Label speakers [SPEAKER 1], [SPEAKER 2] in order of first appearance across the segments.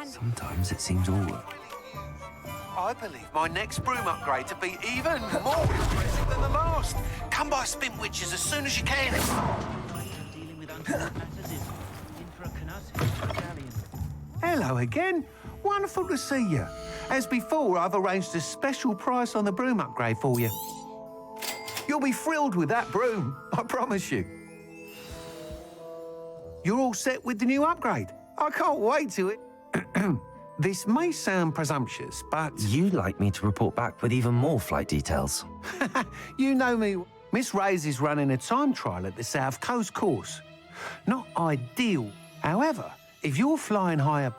[SPEAKER 1] Sometimes it seems all...
[SPEAKER 2] I believe my next broom upgrade to be even more impressive than the last. Come by Spin Witches as soon as you can. Hello again. Wonderful to see you. As before, I've arranged a special price on the broom upgrade for you. You'll be thrilled with that broom, I promise you. You're all set with the new upgrade. I can't wait to it. This may sound presumptuous, but...
[SPEAKER 1] You'd like me to report back with even more flight details.
[SPEAKER 2] You know me. Miss Reyes is running a time trial at the South Coast course. Not ideal. However, if you're flying higher...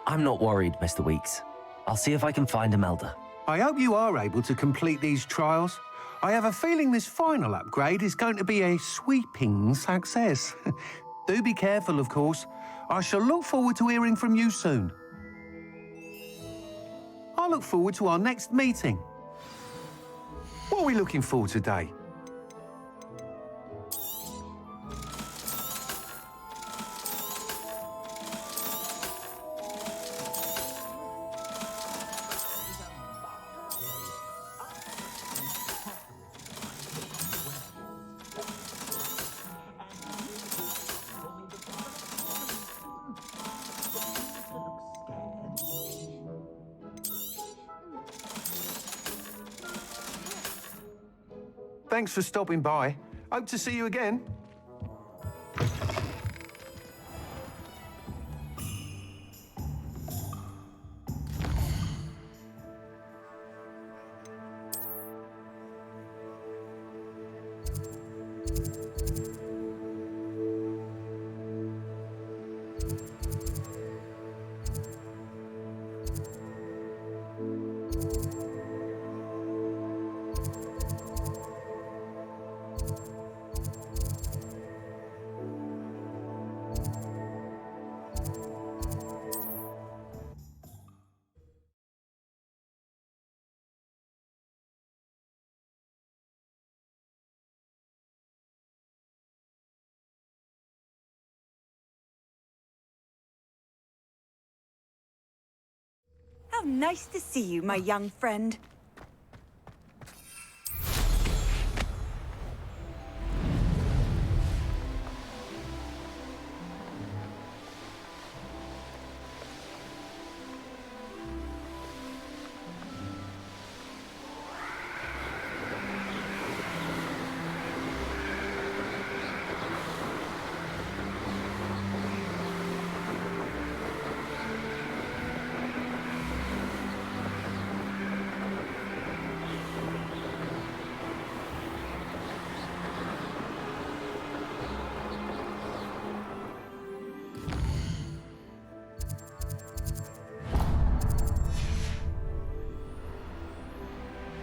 [SPEAKER 1] I'm not worried, Mr. Weeks. I'll see if I can find Imelda.
[SPEAKER 2] I hope you are able to complete these trials. I have a feeling this final upgrade is going to be a sweeping success. Do be careful, of course. I shall look forward to hearing from you soon. I look forward to our next meeting. What are we looking for today? Thanks for stopping by. Hope to see you again.
[SPEAKER 3] How nice to see you, my young friend.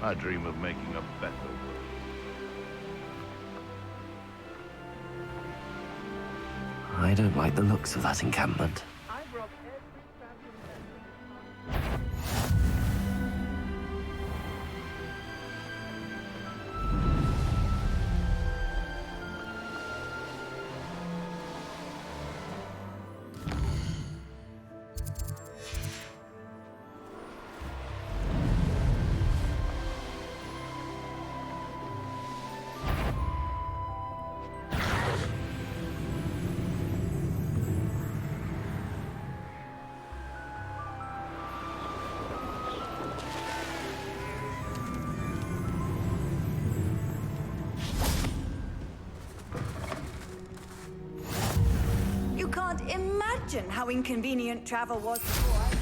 [SPEAKER 4] I dream of making a better world.
[SPEAKER 1] I don't like the looks of that encampment.
[SPEAKER 3] You can't imagine how inconvenient travel was before I entered.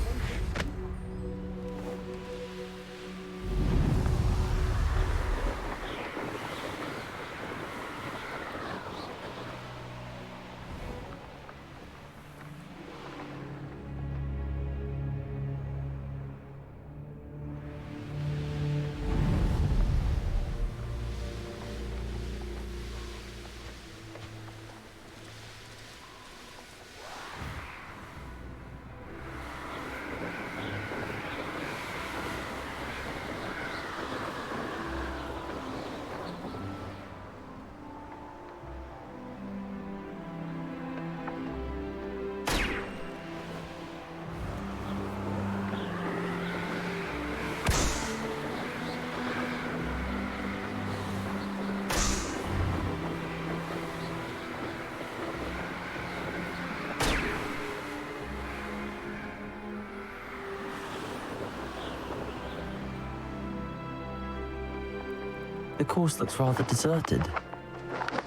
[SPEAKER 1] The course looks rather deserted.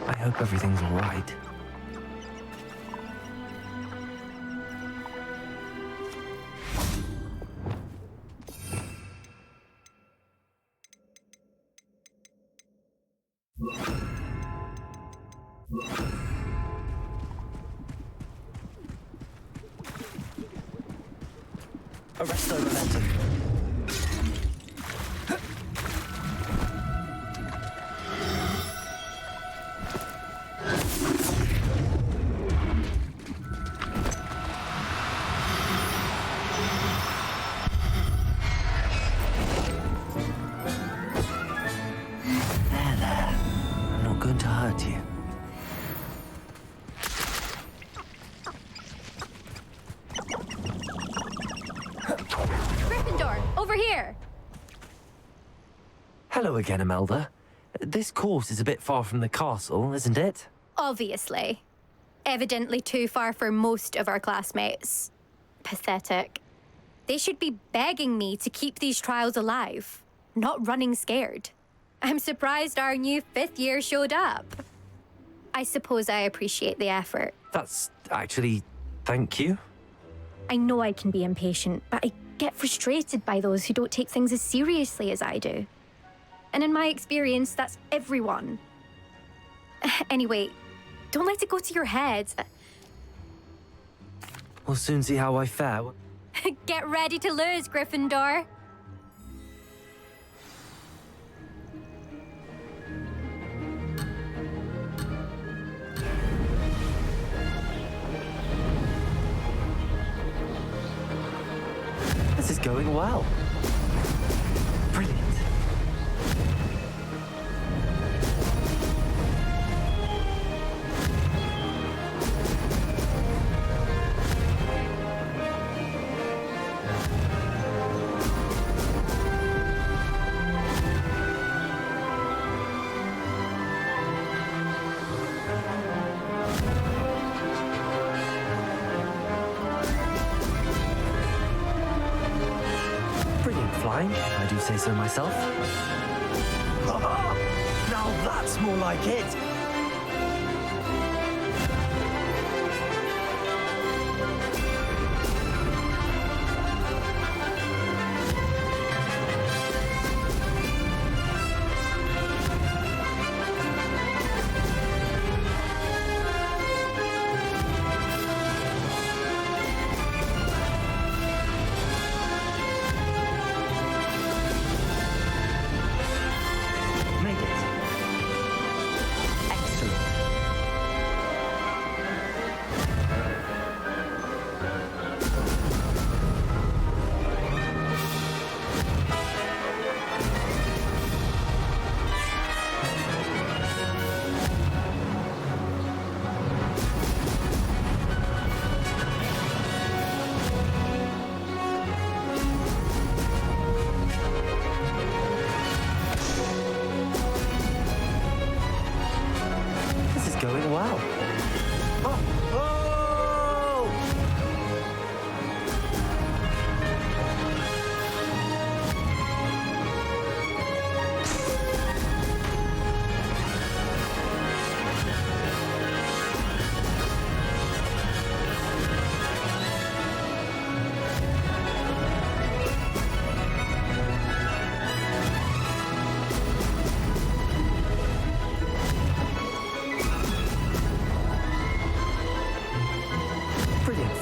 [SPEAKER 1] I hope everything's all right. Arresto momentum. There. I'm not going to hurt you.
[SPEAKER 5] Gryffindor, over here!
[SPEAKER 1] Hello again, Imelda. This course is a bit far from the castle, isn't it?
[SPEAKER 5] Obviously. Evidently too far for most of our classmates. Pathetic. They should be begging me to keep these trials alive, not running scared. I'm surprised our new 5th year showed up. I suppose I appreciate the effort.
[SPEAKER 1] That's actually... thank you.
[SPEAKER 5] I know I can be impatient, but I get frustrated by those who don't take things as seriously as I do. And in my experience, that's everyone. Anyway, don't let it go to your head.
[SPEAKER 1] We'll soon see how I fare.
[SPEAKER 5] Get ready to lose, Gryffindor.
[SPEAKER 1] This is going well. Brilliant. Flying, if I do say so myself. Now that's more like it! Going well.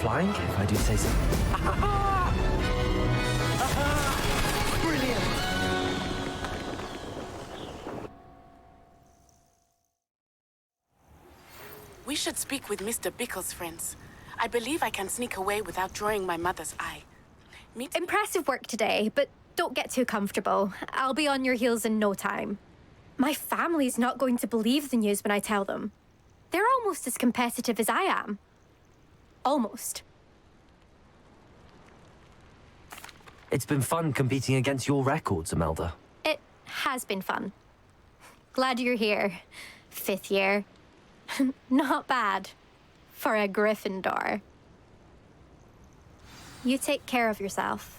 [SPEAKER 1] Flying, if I do say so. Brilliant!
[SPEAKER 6] We should speak with Mr. Bickle's friends. I believe I can sneak away without drawing my mother's eye.
[SPEAKER 5] Impressive work today, but don't get too comfortable. I'll be on your heels in no time. My family's not going to believe the news when I tell them. They're almost as competitive as I am. Almost.
[SPEAKER 1] It's been fun competing against your records, Imelda.
[SPEAKER 5] It has been fun. Glad you're here. 5th year. Not bad. For a Gryffindor. You take care of yourself.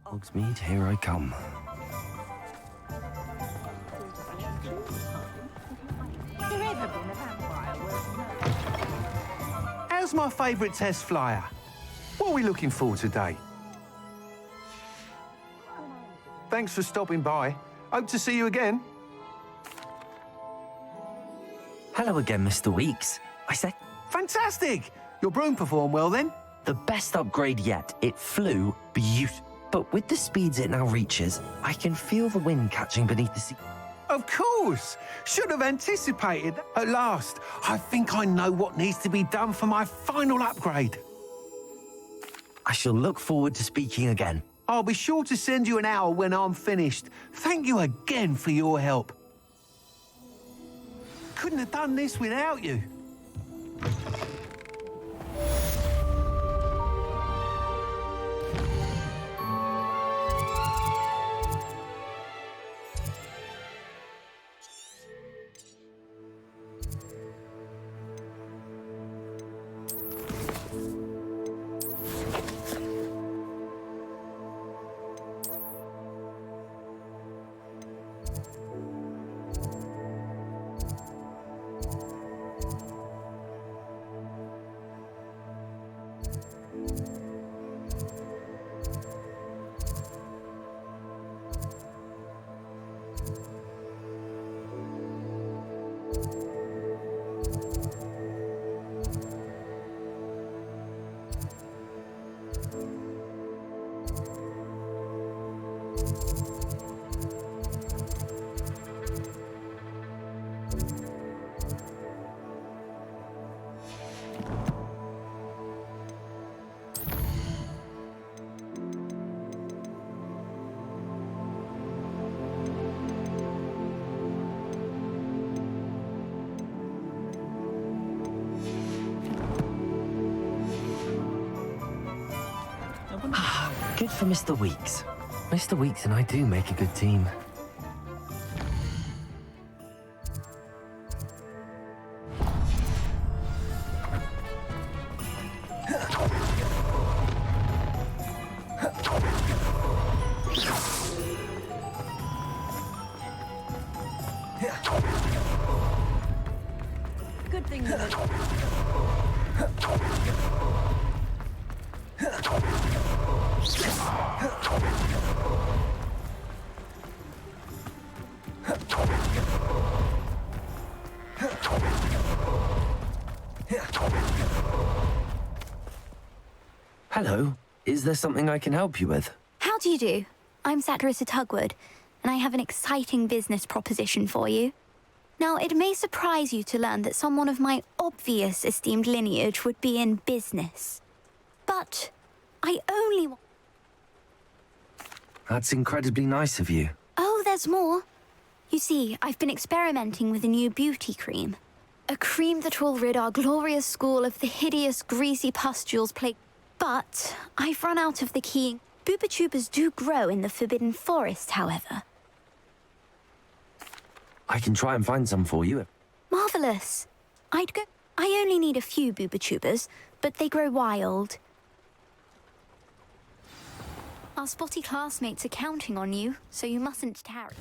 [SPEAKER 1] Hogsmeade, here I come.
[SPEAKER 2] How's my favourite test flyer? What are we looking for today? Thanks for stopping by. Hope to see you again.
[SPEAKER 1] Hello again, Mr. Weeks. I said,
[SPEAKER 2] Fantastic! Your broom performed well then?
[SPEAKER 1] the best upgrade yet. It flew beautiful. But with the speeds it now reaches, I can feel the wind catching beneath the sea.
[SPEAKER 2] Of course! Should have anticipated. At last, I think I know what needs to be done for my final upgrade.
[SPEAKER 1] I shall look forward to speaking again.
[SPEAKER 2] I'll be sure to send you an hour when I'm finished. Thank you again for your help. Couldn't have done this without you.
[SPEAKER 1] Good for Mr. Weeks. Mr. Weeks and I do make a good team.
[SPEAKER 3] Good thing that
[SPEAKER 1] Hello. Is there something I can help you with?
[SPEAKER 7] How do you do? I'm Satirissa Tugwood, and I have an exciting business proposition for you. Now, it may surprise you to learn that someone of my obvious esteemed lineage would be in business. But I only want...
[SPEAKER 1] That's incredibly nice of you.
[SPEAKER 7] Oh, there's more. You see, I've been experimenting with a new beauty cream. A cream that will rid our glorious school of the hideous, greasy pustules plagued. But I've run out of the key. Boobotubers do grow in the Forbidden Forest, however.
[SPEAKER 1] I can try and find some for you.
[SPEAKER 7] Marvelous. I only need a few boobotubers, but they grow wild. Our spotty classmates are counting on you, so you mustn't tarry.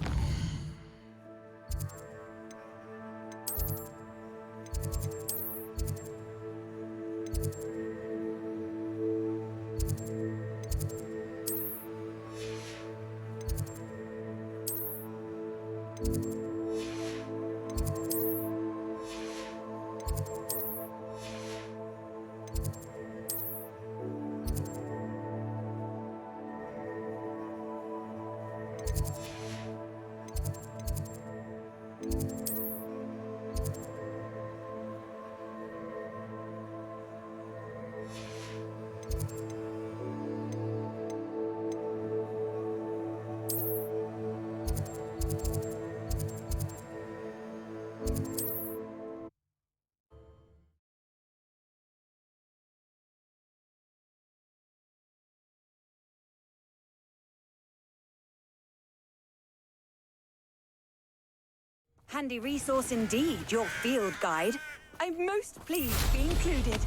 [SPEAKER 3] handy resource indeed, your field guide. I'm most pleased to be included.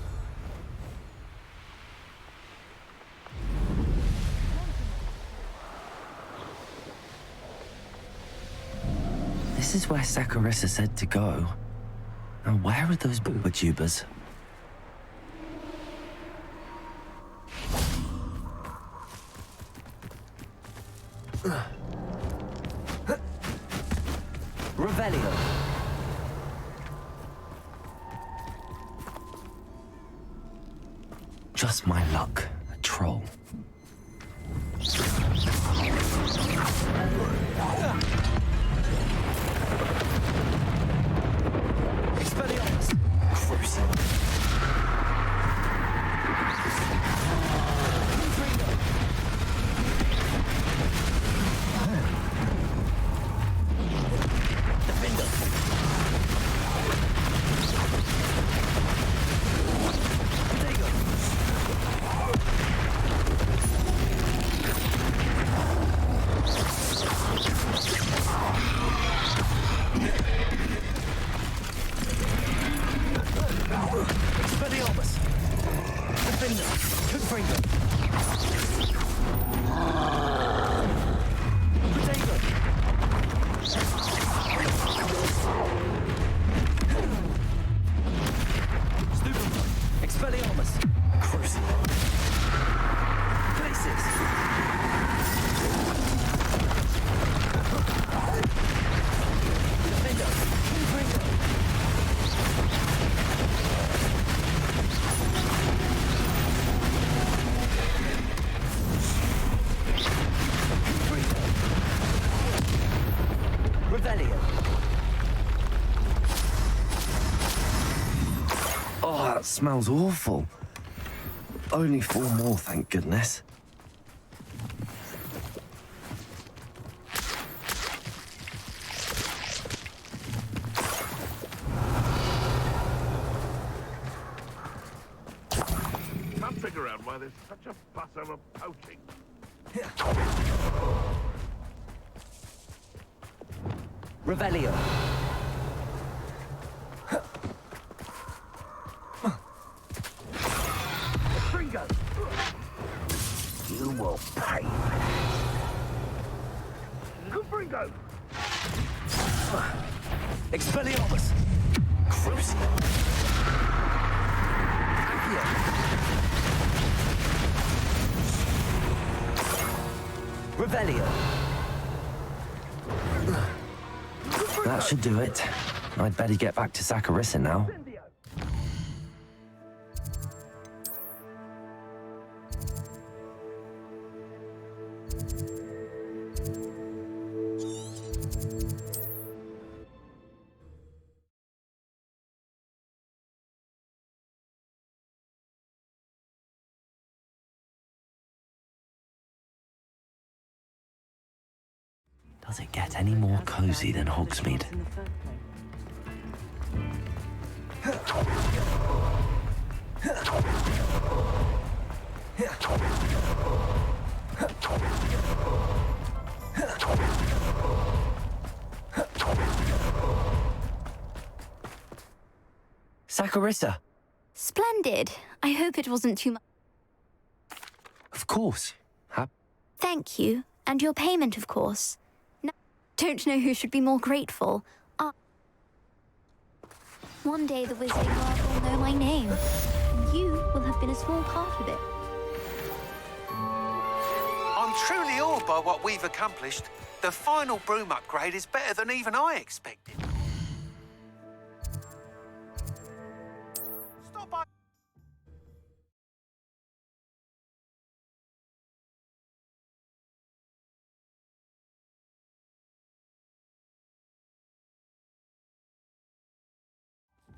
[SPEAKER 1] This is where Saccharissa said to go. Now, where are those booba tubers? Revelio. Just my luck, a troll. Expelliarmus. Crucial. Oh, that smells awful. Only 4 more, thank goodness.
[SPEAKER 4] Can't figure out why there's such a fuss over poaching.
[SPEAKER 1] Revelio. You will pay.
[SPEAKER 4] Confringo!
[SPEAKER 1] Expelliarmus. Crucial. Accio. Revelio. That should do it. I'd better get back to Saccharissa now. Does it get any more cozy than Hogsmeade? Saccharissa.
[SPEAKER 7] Splendid. I hope it wasn't too much.
[SPEAKER 1] Of course.
[SPEAKER 7] Thank you. And your payment, of course. Now, don't know who should be more grateful. One day the Wizarding World will know my name. And you will have been a small part of it.
[SPEAKER 2] I'm truly awed by what we've accomplished. The final broom upgrade is better than even I expected. Stop by.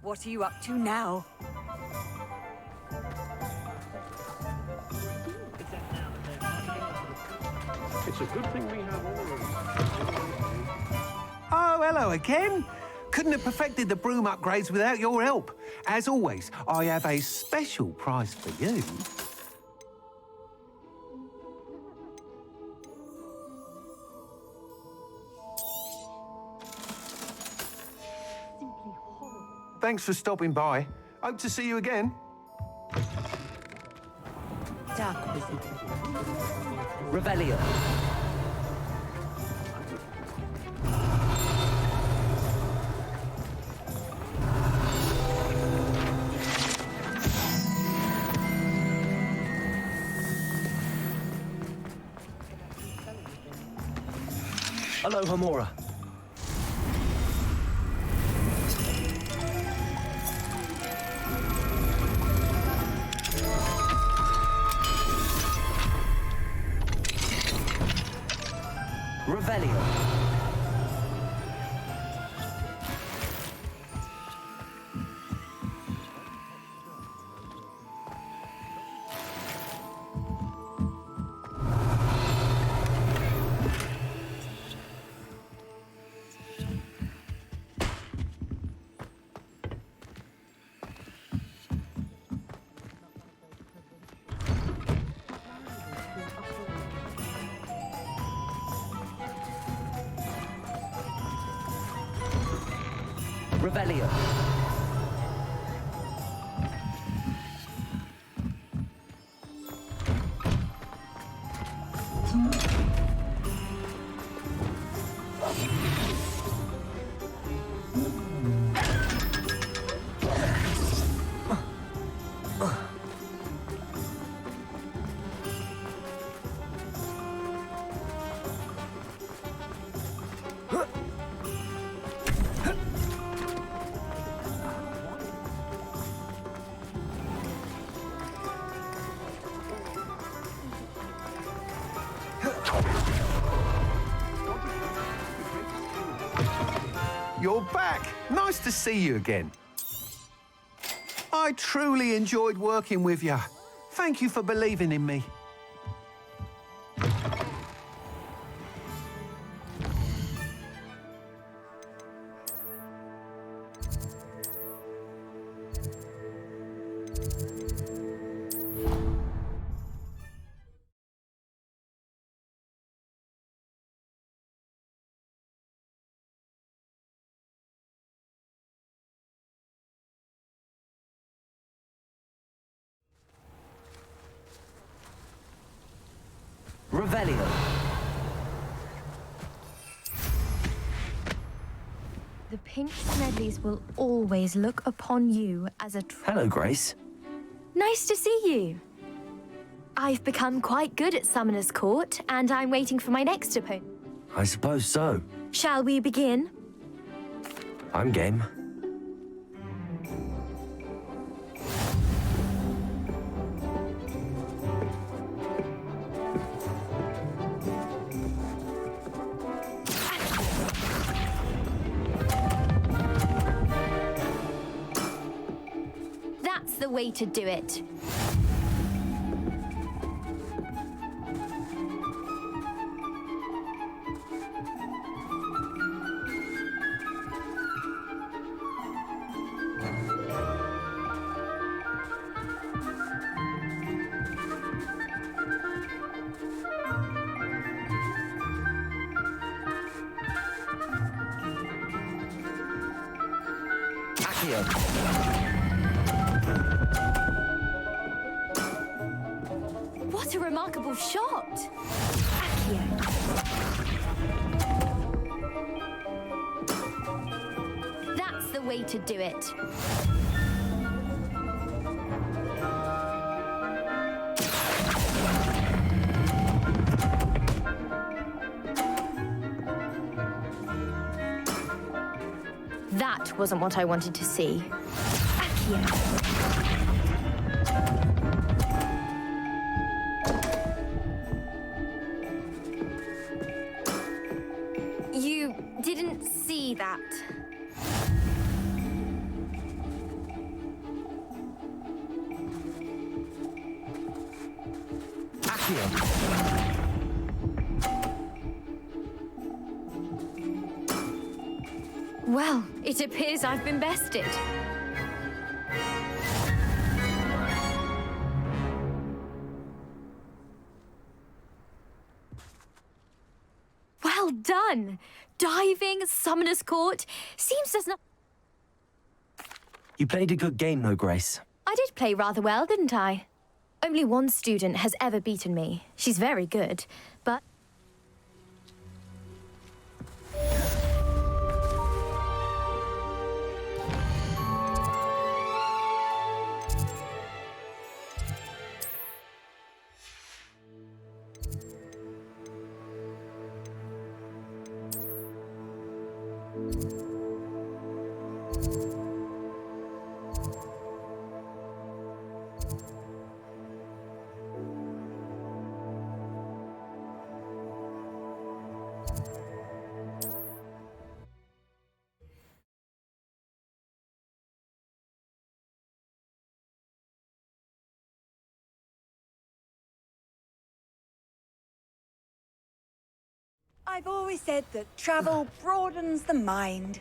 [SPEAKER 3] What are you up to now?
[SPEAKER 4] It's a good thing we have all of them.
[SPEAKER 2] Oh, hello again. Couldn't have perfected the broom upgrades without your help. As always, I have a special prize for you. Thanks for stopping by. Hope to see you again.
[SPEAKER 3] Dark Wizard.
[SPEAKER 1] Revelio. Aloha Mora. Revelio. Revelio.
[SPEAKER 2] You're back. Nice to see you again. I truly enjoyed working with you. Thank you for believing in me.
[SPEAKER 1] Revelio.
[SPEAKER 8] The pink Smedleys will always look upon you as a...
[SPEAKER 1] Hello, Grace.
[SPEAKER 8] Nice to see you. I've become quite good at Summoner's Court, and I'm waiting for my next opponent.
[SPEAKER 1] I suppose so.
[SPEAKER 8] Shall we begin?
[SPEAKER 1] I'm game.
[SPEAKER 8] That's the way to do it.
[SPEAKER 1] Accio.
[SPEAKER 8] What a remarkable shot! Accio. That's the way to do it. That wasn't what I wanted to see. Accio. You didn't see that.
[SPEAKER 1] Accio.
[SPEAKER 8] Well, it appears I've been bested. Well done! Diving, Summoner's Court, seems there's not...
[SPEAKER 1] You played a good game, though, Grace.
[SPEAKER 8] I did play rather well, didn't I? Only one student has ever beaten me. She's very good, but...
[SPEAKER 3] I've always said that travel broadens the mind.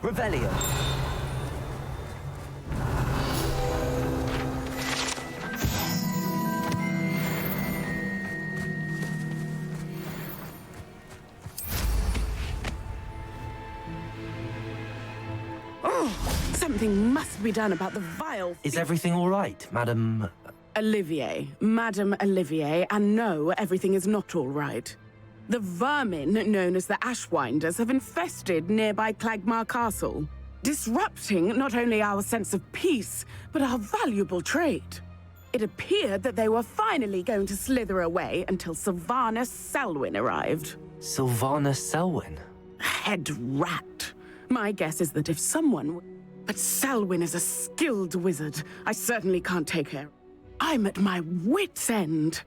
[SPEAKER 1] Revelio.
[SPEAKER 6] Something must be done about the vile...
[SPEAKER 1] Is everything all right, Madam...
[SPEAKER 6] Olivier. Madame Olivier, and no, everything is not all right. The vermin known as the Ashwinders have infested nearby Clagmar Castle, disrupting not only our sense of peace, but our valuable trade. It appeared that they were finally going to slither away until Sylvanus Selwyn arrived.
[SPEAKER 1] Sylvanus Selwyn?
[SPEAKER 6] Head rat. My guess is that if someone... But Selwyn is a skilled wizard. I certainly can't take her. I'm at my wit's end.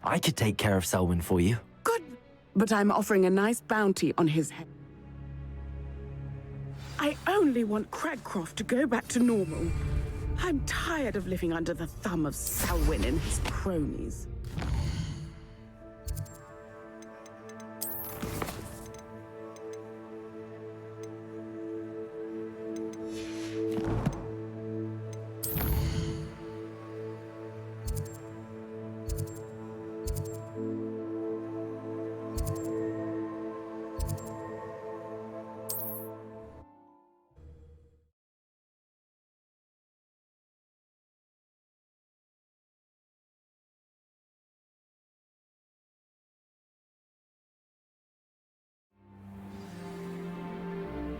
[SPEAKER 1] I could take care of Selwyn for you.
[SPEAKER 6] Good, but I'm offering a nice bounty on his head. I only want Cragcroft to go back to normal. I'm tired of living under the thumb of Selwyn and his cronies.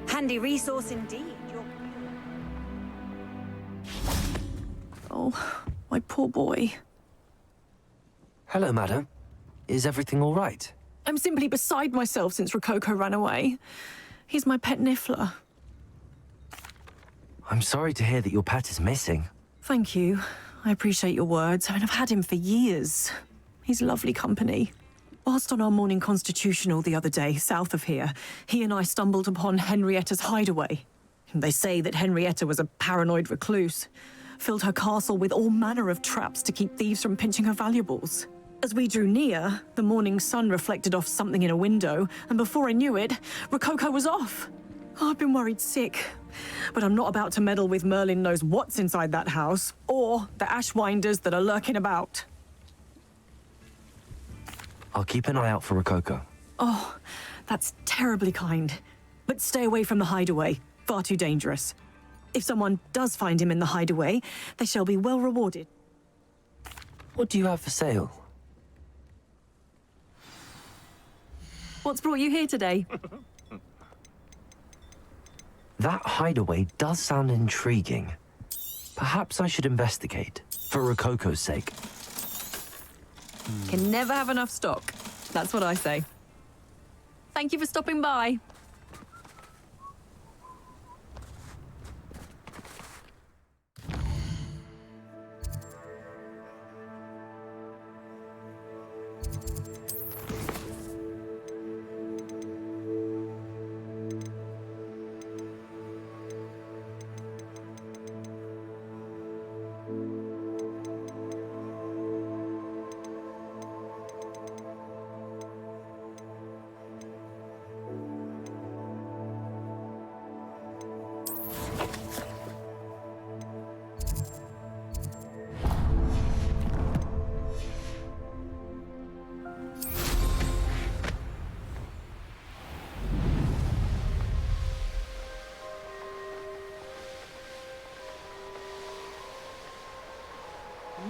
[SPEAKER 3] Handy resource indeed.
[SPEAKER 9] Oh, my poor boy.
[SPEAKER 1] Hello, madam. Is everything all right?
[SPEAKER 9] I'm simply beside myself since Rococo ran away. He's my pet Niffler.
[SPEAKER 1] I'm sorry to hear that your pet is missing.
[SPEAKER 9] Thank you. I appreciate your words. I mean, I've had him for years. He's lovely company. Whilst on our morning constitutional the other day, south of here, he and I stumbled upon Henrietta's hideaway. They say that Henrietta was a paranoid recluse, filled her castle with all manner of traps to keep thieves from pinching her valuables. As we drew near, the morning sun reflected off something in a window, and before I knew it, Rococo was off. I've been worried sick, but I'm not about to meddle with Merlin knows what's inside that house, or the Ashwinders that are lurking about.
[SPEAKER 1] I'll keep an eye out for Rococo.
[SPEAKER 9] Oh, that's terribly kind. But stay away from the hideaway. Far too dangerous. If someone does find him in the hideaway, they shall be well rewarded.
[SPEAKER 1] What do you have for sale?
[SPEAKER 9] What's brought you here today?
[SPEAKER 1] That hideaway does sound intriguing. Perhaps I should investigate, for Rococo's sake.
[SPEAKER 9] Can never have enough stock. That's what I say. Thank you for stopping by.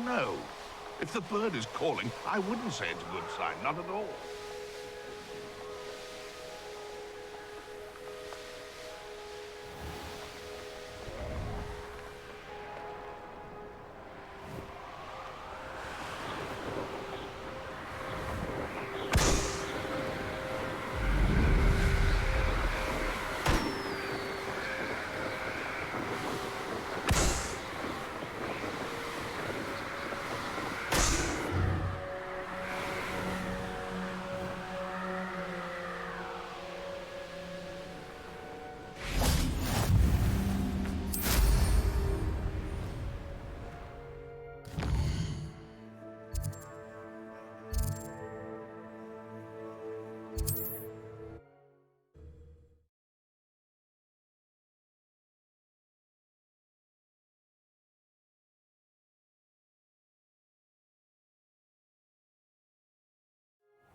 [SPEAKER 4] No. If the bird is calling, I wouldn't say it's a good sign, not at all.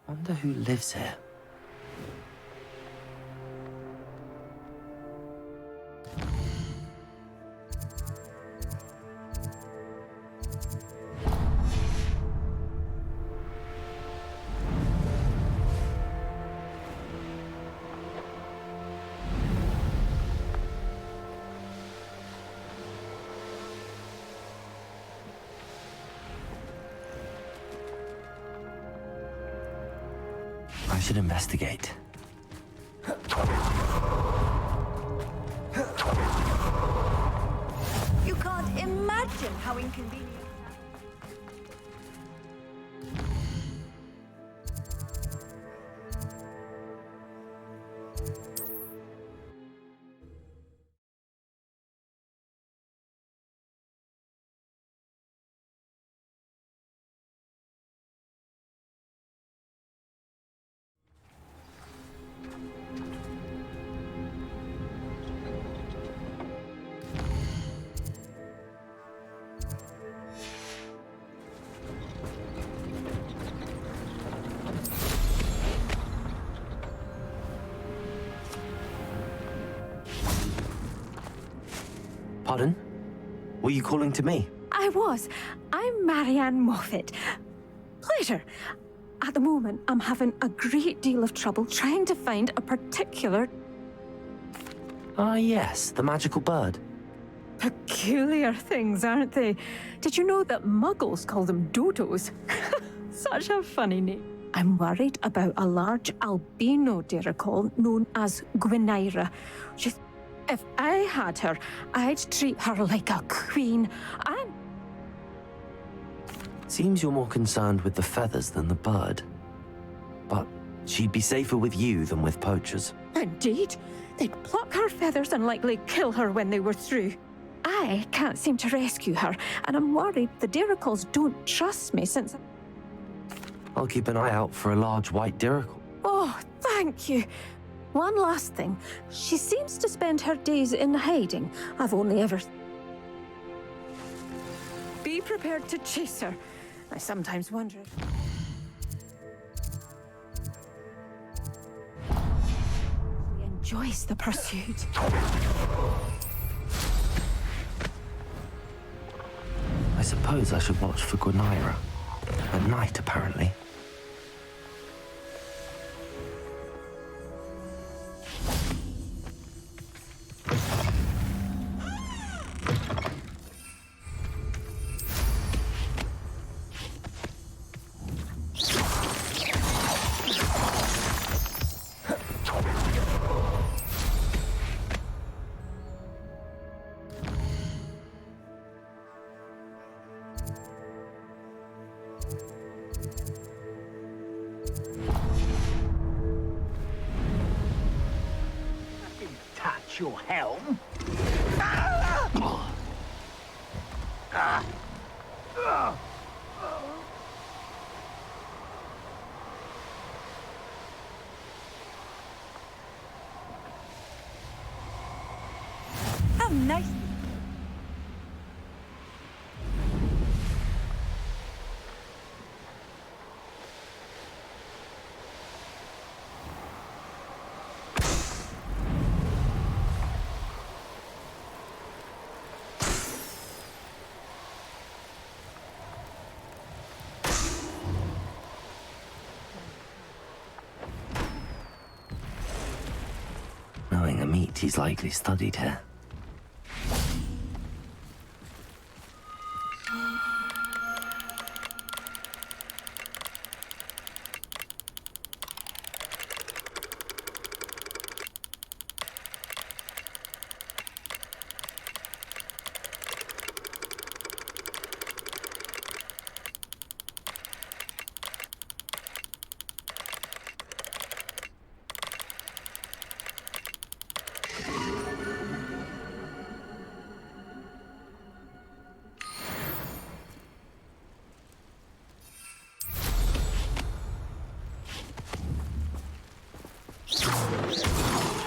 [SPEAKER 1] Wonder who lives here. I should investigate.
[SPEAKER 3] You can't imagine how inconvenient.
[SPEAKER 1] Pardon? Were you calling to me?
[SPEAKER 10] I was. I'm Marianne Moffat. Pleasure. At the moment, I'm having a great deal of trouble trying to find a particular
[SPEAKER 1] Ah, yes, the magical bird.
[SPEAKER 10] peculiar things, aren't they? Did you know that muggles call them dodos? Such a funny name. I'm worried about a large albino dirical known as Gwynaira. If I had her, I'd treat her like a queen.
[SPEAKER 1] Seems you're more concerned with the feathers than the bird. But she'd be safer with you than with poachers.
[SPEAKER 10] Indeed. They'd pluck her feathers and likely kill her when they were through. I can't seem to rescue her, and I'm worried the diricals don't trust me since...
[SPEAKER 1] I'll keep an eye out for a large white dirical.
[SPEAKER 10] Oh, thank you. One last thing. She seems to spend her days in hiding. I've only ever... Be prepared to chase her. I sometimes wonder... She enjoys the pursuit.
[SPEAKER 1] I suppose I should watch for Gwynaira. At night, apparently.
[SPEAKER 11] Touch your helm.
[SPEAKER 3] How nice.
[SPEAKER 1] Knowing a meat, he's likely studied here.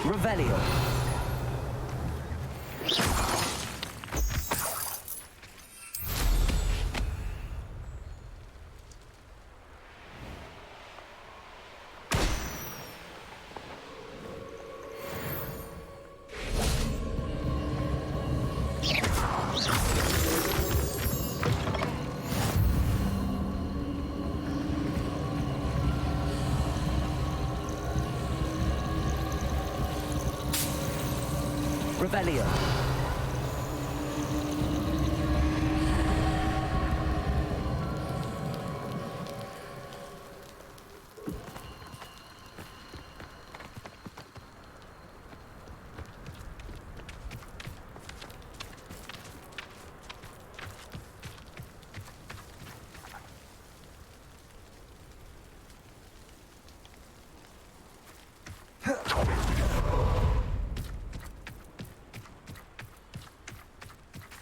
[SPEAKER 1] Revelio. Revelio.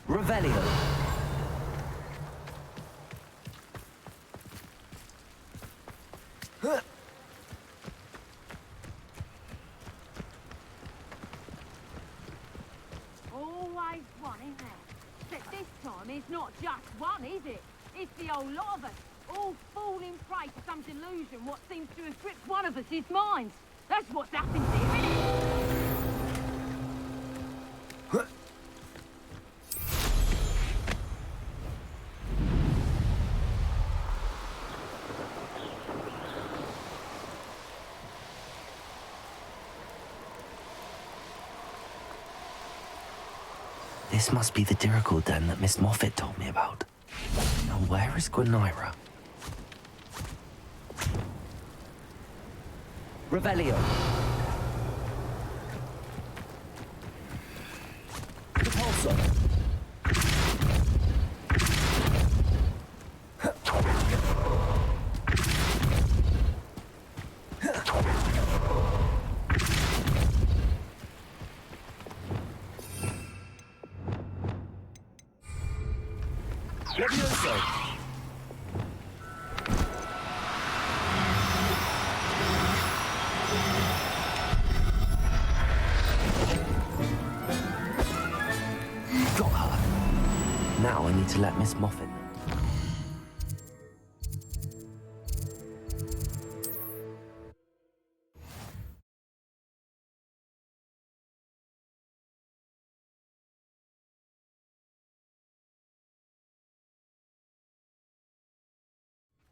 [SPEAKER 1] Revelio.
[SPEAKER 11] Always one, isn't there? But this time it's not just one, is it? It's the whole lot of us, all falling prey to some delusion what seems to have gripped one of us' minds. That's what's happened here, isn't it?
[SPEAKER 1] This must be the Dirical den that Miss Moffat told me about. Now, where is Gwenira? Revelio. Repulsor. Levioso. Got her. Now I need to let Miss Moffat.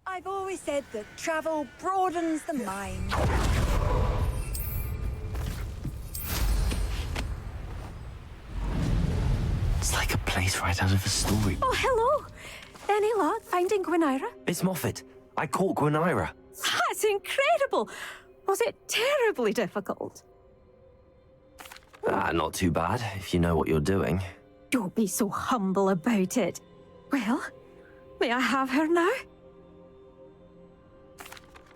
[SPEAKER 3] I've always said that travel broadens the mind.
[SPEAKER 1] It's like a place right out of a story.
[SPEAKER 10] Oh, hello. Any luck finding Gwenira?
[SPEAKER 1] Miss Moffat, I caught Gwenira.
[SPEAKER 10] That's incredible. Was it terribly difficult?
[SPEAKER 1] Not too bad, if you know what you're doing.
[SPEAKER 10] Don't be so humble about it. Well, may I have her now?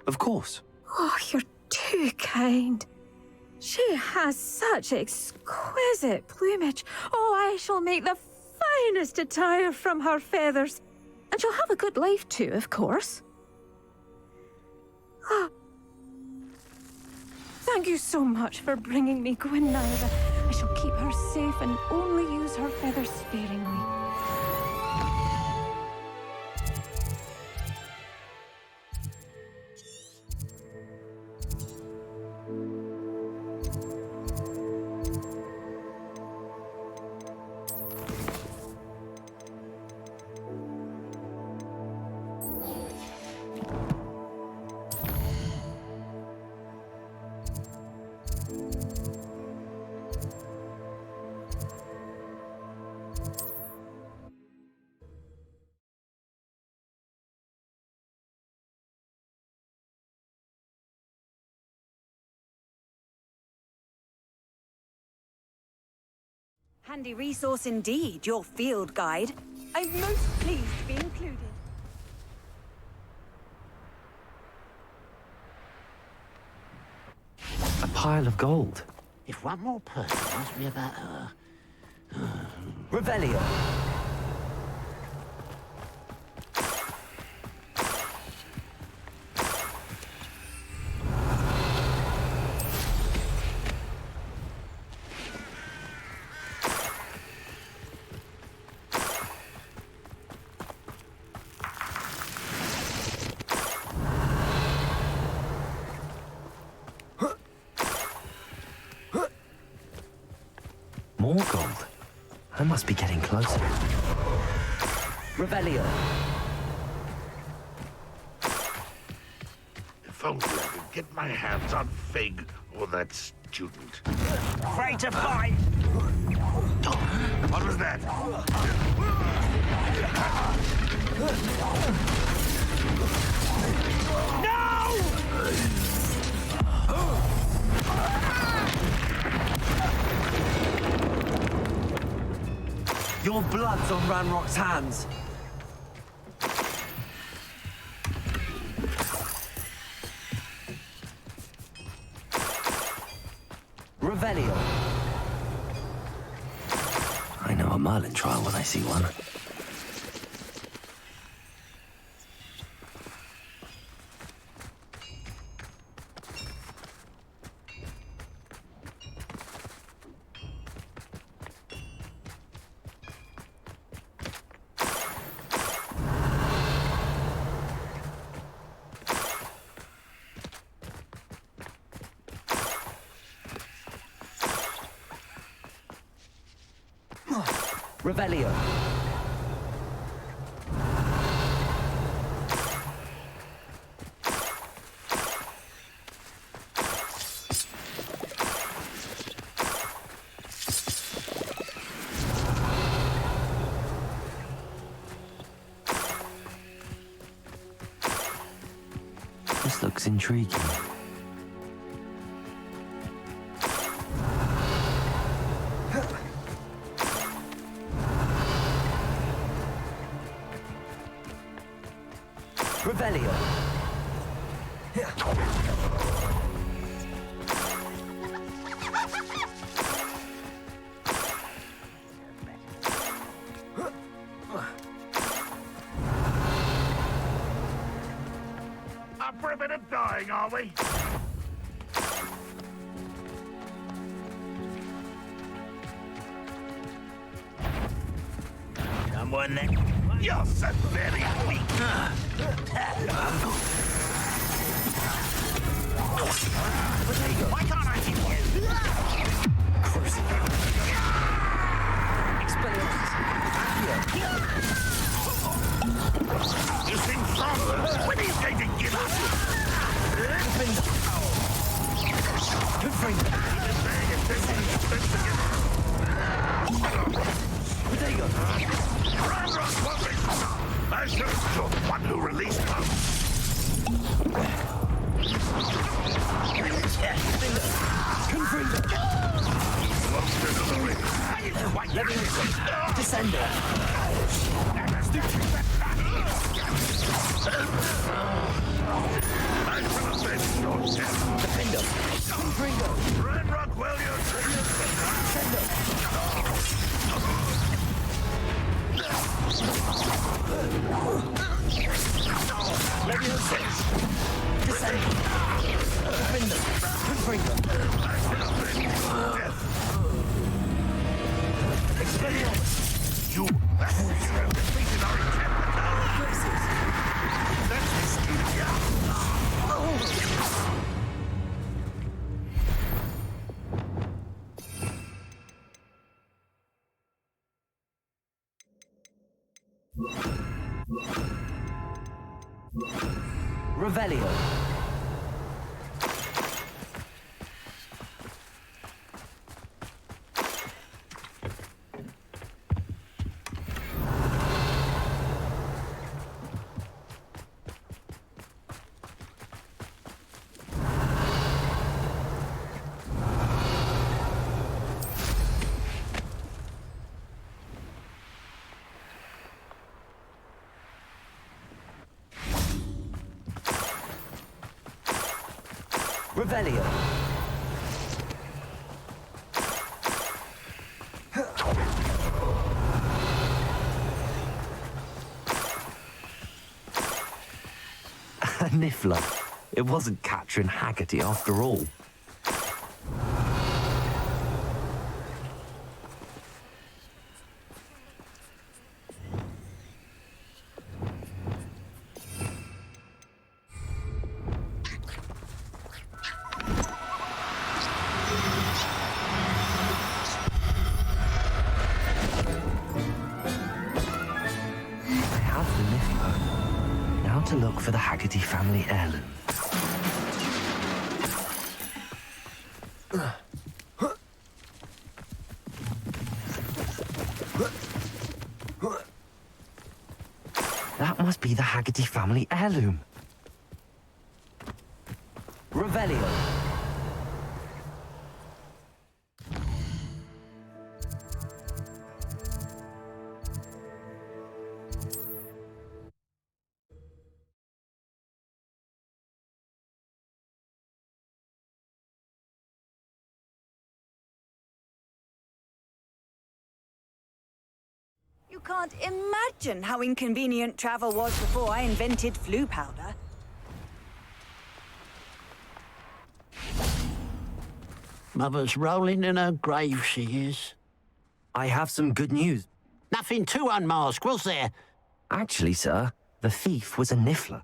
[SPEAKER 1] Of course.
[SPEAKER 10] Oh, you're too kind. She has such exquisite plumage. Oh, I shall make the finest attire from her feathers. And she'll have a good life too, of course. Oh. Thank you so much for bringing me Gwenira. I shall keep her safe and only use her feathers sparingly.
[SPEAKER 3] Handy resource indeed, your field guide. I'm most pleased to be included.
[SPEAKER 1] A pile of gold.
[SPEAKER 12] If one more person asks me about her...
[SPEAKER 1] Revelio. More gold. I must be getting closer. Revelio.
[SPEAKER 4] If only I could get my hands on Fig or that student.
[SPEAKER 12] Afraid to fight!
[SPEAKER 4] What was that?
[SPEAKER 1] Your blood's on Ranrock's hands. Revelio. I know a Merlin trial when I see one. Revelio. This looks intriguing. Revelio.
[SPEAKER 4] Up for a bit of dying, are we? Someone next. You're so very weak. Why can't I hit you? You seem stronger. When are you going to give up?
[SPEAKER 1] Good friend.
[SPEAKER 4] I should have killed the one who released them.
[SPEAKER 1] Revelio. Revelio. Niffler. It wasn't Catherine Haggerty after all. To look for the Haggerty family heirloom. the Haggerty family heirloom. Revelio.
[SPEAKER 3] You can't imagine how inconvenient travel was before I invented flu powder.
[SPEAKER 12] Mother's rolling in her grave, she is.
[SPEAKER 1] I have some good news.
[SPEAKER 12] Nothing too unmasked, was there?
[SPEAKER 1] Actually, sir, the thief was a niffler.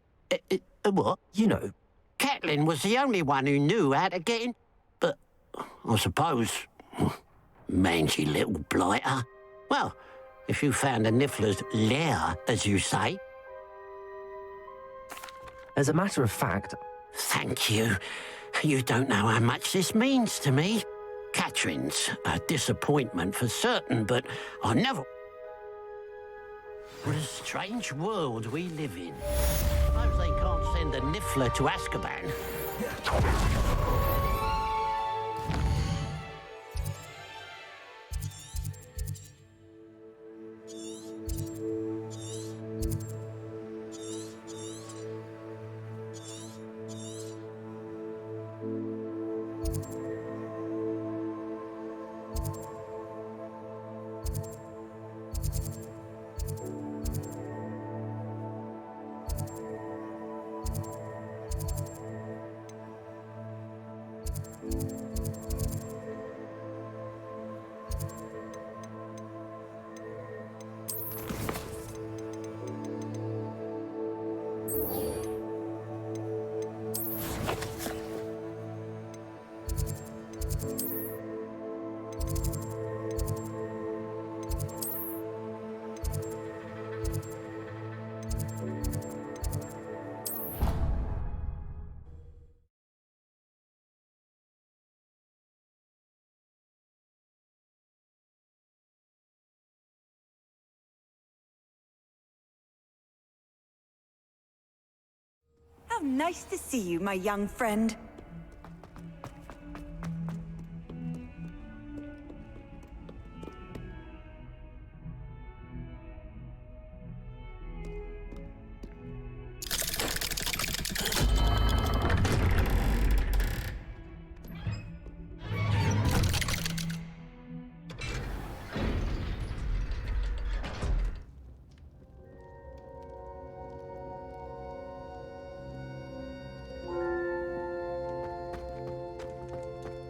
[SPEAKER 12] What?
[SPEAKER 1] You know.
[SPEAKER 12] Catelyn was the only one who knew how to get in. But I suppose... mangy little blighter. Well, if you found a niffler's lair, as you say...
[SPEAKER 1] As a matter of fact...
[SPEAKER 12] Thank you. You don't know how much this means to me. Catherine's a disappointment for certain, but I never... What a strange world we live in. Suppose they can't send a niffler to Azkaban.
[SPEAKER 3] How nice to see you, my young friend.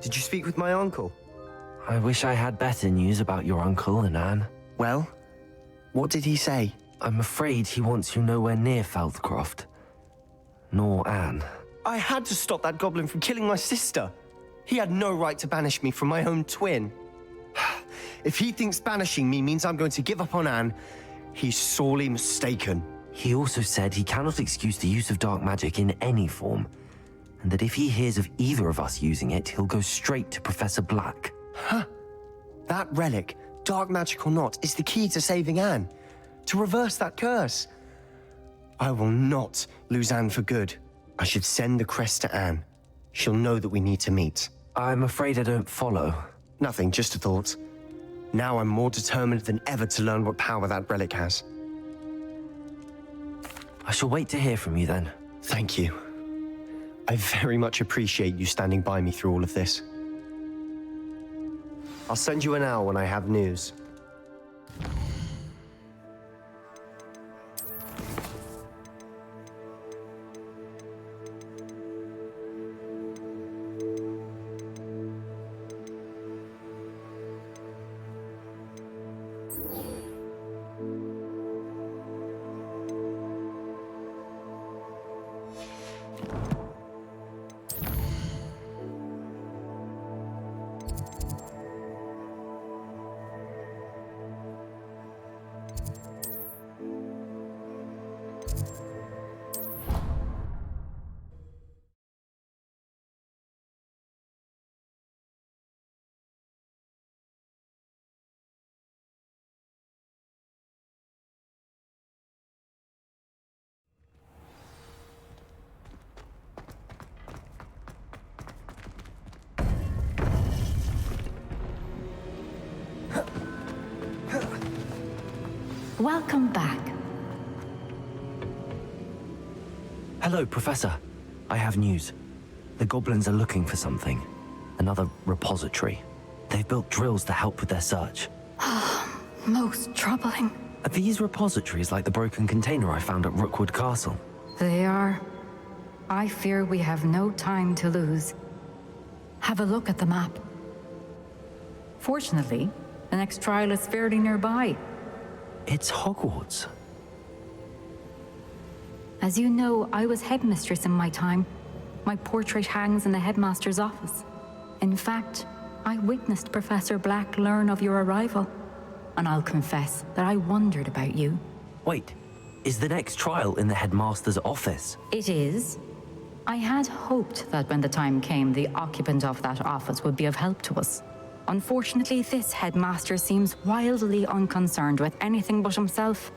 [SPEAKER 13] Did you speak with my uncle?
[SPEAKER 1] I wish I had better news about your uncle and Anne.
[SPEAKER 13] Well, what did he say?
[SPEAKER 1] I'm afraid he wants you nowhere near Feldcroft. Nor Anne.
[SPEAKER 13] I had to stop that goblin from killing my sister. He had no right to banish me from my own twin. If he thinks banishing me means I'm going to give up on Anne, he's sorely mistaken.
[SPEAKER 1] He also said he cannot excuse the use of dark magic in any form, and that if he hears of either of us using it, he'll go straight to Professor Black.
[SPEAKER 13] Huh. That relic, dark magic or not, is the key to saving Anne. To reverse that curse. I will not lose Anne for good. I should send the crest to Anne. She'll know that we need to meet.
[SPEAKER 1] I'm afraid I don't follow.
[SPEAKER 13] Nothing, just a thought. Now I'm more determined than ever to learn what power that relic has.
[SPEAKER 1] I shall wait to hear from you then.
[SPEAKER 13] Thank you. I very much appreciate you standing by me through all of this. I'll send you an hour when I have news.
[SPEAKER 14] Welcome back.
[SPEAKER 1] Hello, Professor. I have news. The goblins are looking for something. Another repository. They've built drills to help with their search.
[SPEAKER 15] Most troubling.
[SPEAKER 1] Are these repositories like the broken container I found at Rookwood Castle?
[SPEAKER 15] They are. I fear we have no time to lose. Have a look at the map. Fortunately, the next trial is fairly nearby.
[SPEAKER 1] It's Hogwarts.
[SPEAKER 15] As you know, I was headmistress in my time. My portrait hangs in the headmaster's office. In fact, I witnessed Professor Black learn of your arrival. And I'll confess that I wondered about you.
[SPEAKER 1] Wait, is the next trial in the headmaster's office?
[SPEAKER 15] It is. I had hoped that when the time came, the occupant of that office would be of help to us. Unfortunately, this headmaster seems wildly unconcerned with anything but himself.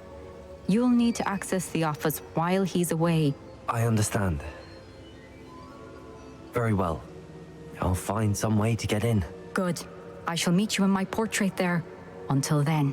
[SPEAKER 15] You'll need to access the office while he's away.
[SPEAKER 1] I understand. Very well. I'll find some way to get in.
[SPEAKER 15] Good. I shall meet you in my portrait there. Until then.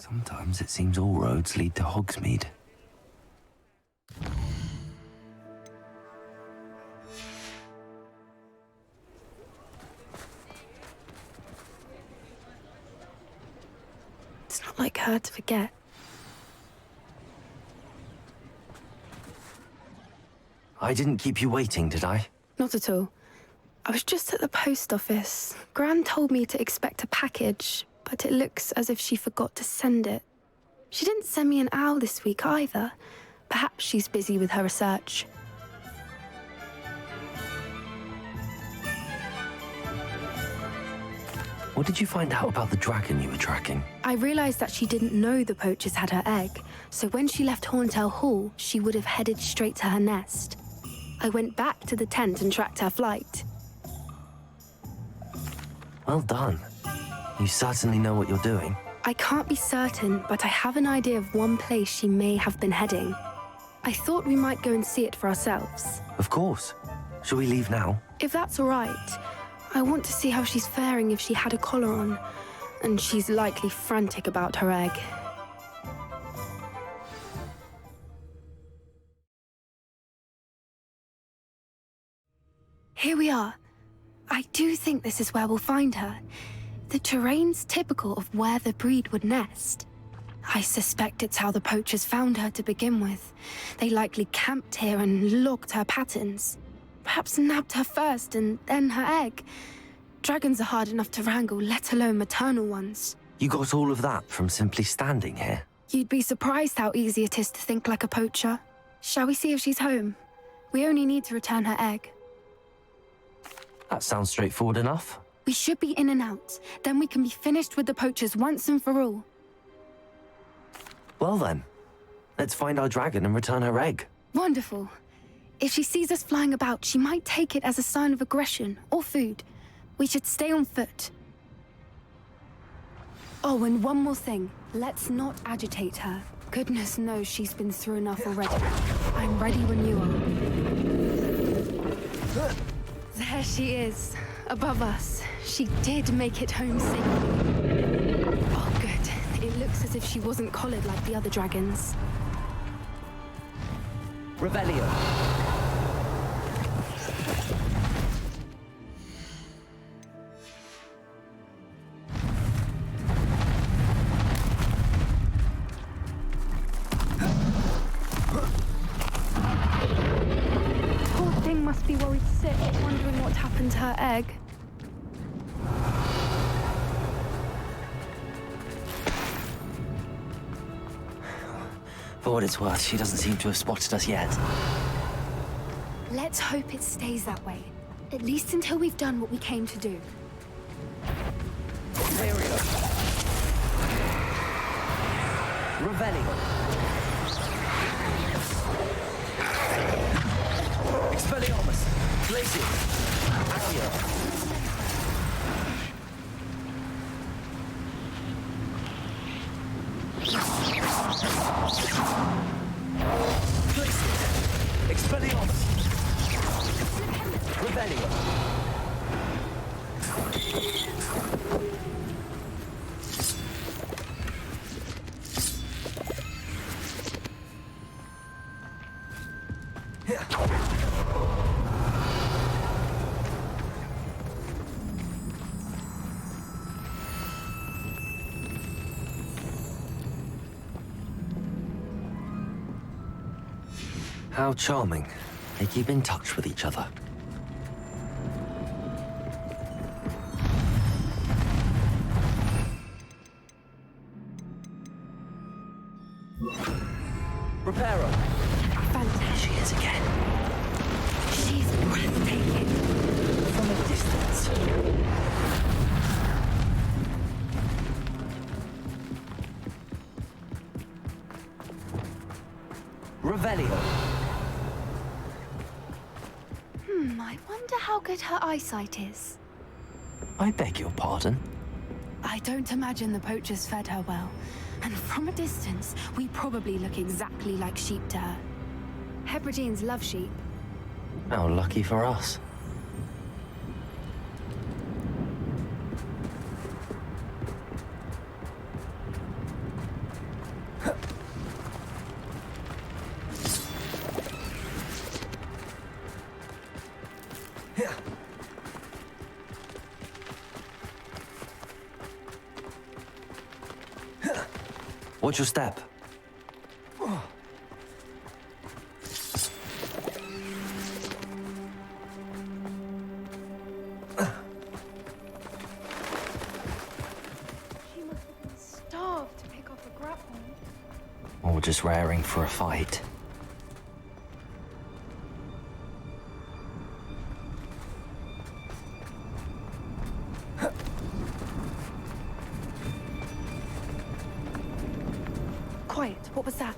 [SPEAKER 1] Sometimes it seems all roads lead to Hogsmeade.
[SPEAKER 16] It's not like her to forget.
[SPEAKER 1] I didn't keep you waiting, did I?
[SPEAKER 16] Not at all. I was just at the post office. Gran told me to expect a package, but it looks as if she forgot to send it. She didn't send me an owl this week either. Perhaps she's busy with her research.
[SPEAKER 1] What did you find out about the dragon you were tracking?
[SPEAKER 16] I realized that she didn't know the poachers had her egg, so when she left Horntail Hall, she would have headed straight to her nest. I went back to the tent and tracked her flight.
[SPEAKER 1] Well done. You certainly know what you're doing.
[SPEAKER 16] I can't be certain, but I have an idea of one place she may have been heading. I thought we might go and see it for ourselves.
[SPEAKER 1] Of course. Shall we leave now?
[SPEAKER 16] If that's all right. I want to see how she's faring if she had a collar on. And she's likely frantic about her egg. Here we are. I do think this is where we'll find her. The terrain's typical of where the breed would nest. I suspect it's how the poachers found her to begin with. They likely camped here and logged her patterns. Perhaps nabbed her first and then her egg. Dragons are hard enough to wrangle, let alone maternal ones.
[SPEAKER 1] You got all of that from simply standing here?
[SPEAKER 16] You'd be surprised how easy it is to think like a poacher. Shall we see if she's home? We only need to return her egg.
[SPEAKER 1] That sounds straightforward enough.
[SPEAKER 16] We should be in and out. Then we can be finished with the poachers once and for all.
[SPEAKER 1] Well then, let's find our dragon and return her egg.
[SPEAKER 16] Wonderful. If she sees us flying about, she might take it as a sign of aggression or food. We should stay on foot. Oh, and one more thing. Let's not agitate her. Goodness knows she's been through enough already. I'm ready when you are. she is, above us. She did make it home safely. Oh, good. It looks as if she wasn't collared like the other dragons.
[SPEAKER 1] Revelio.
[SPEAKER 16] Poor thing must be worried sick, wondering what happened to her egg.
[SPEAKER 1] For what it's worth, she doesn't seem to have spotted us yet.
[SPEAKER 16] Let's hope it stays that way. At least until we've done what we came to do.
[SPEAKER 1] Revelio. Expelliarmus. Glacier. Accio. Glacier. Expelliarmus. Revelio. How charming. They keep in touch with each other. Reparo.
[SPEAKER 16] Fantastic.
[SPEAKER 1] She is again.
[SPEAKER 16] She's breathtaking.
[SPEAKER 1] From a distance. Revelio.
[SPEAKER 16] I wonder how good her eyesight is.
[SPEAKER 1] I beg your pardon?
[SPEAKER 16] I don't imagine the poachers fed her well. And from a distance, we probably look exactly like sheep to her. Hebrideans love sheep.
[SPEAKER 1] How lucky for us. Watch your step.
[SPEAKER 16] She must have been starved to pick up a grapple.
[SPEAKER 1] Or just raring for a fight.
[SPEAKER 16] Quiet, what was that?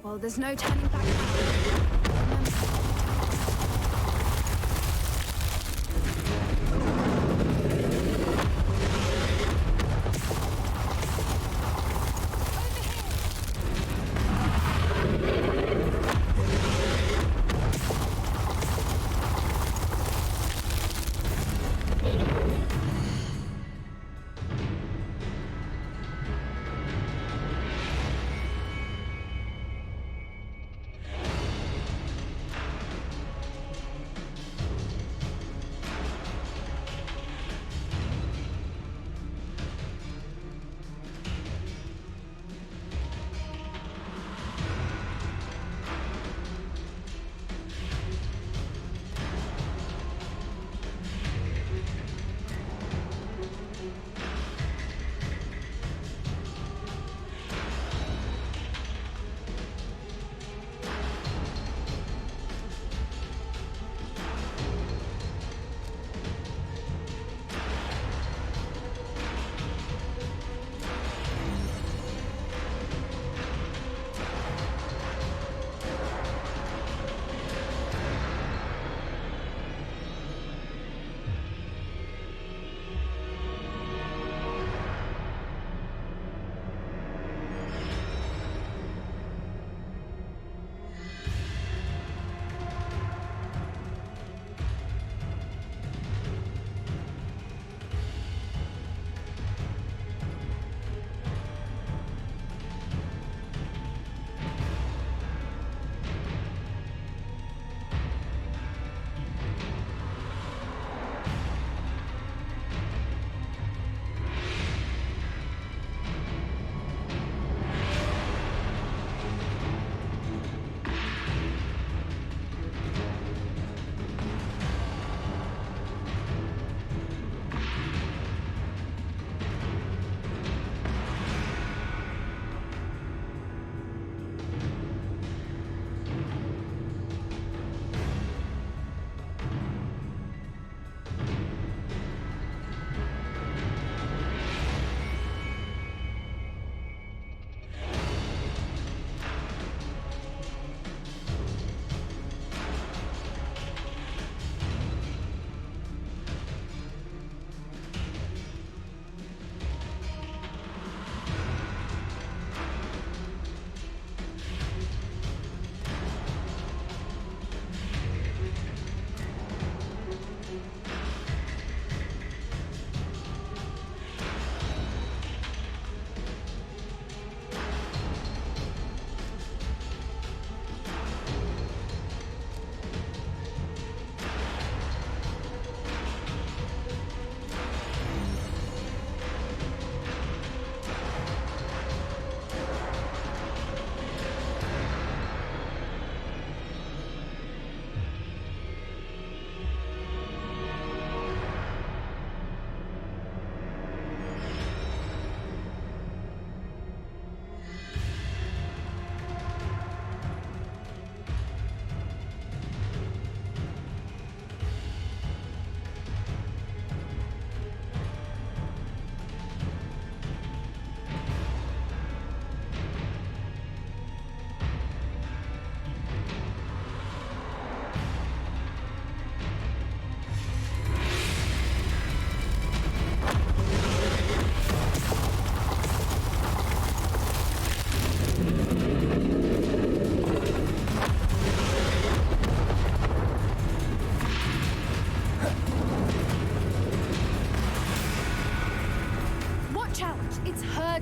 [SPEAKER 16] Well, there's no turning back now.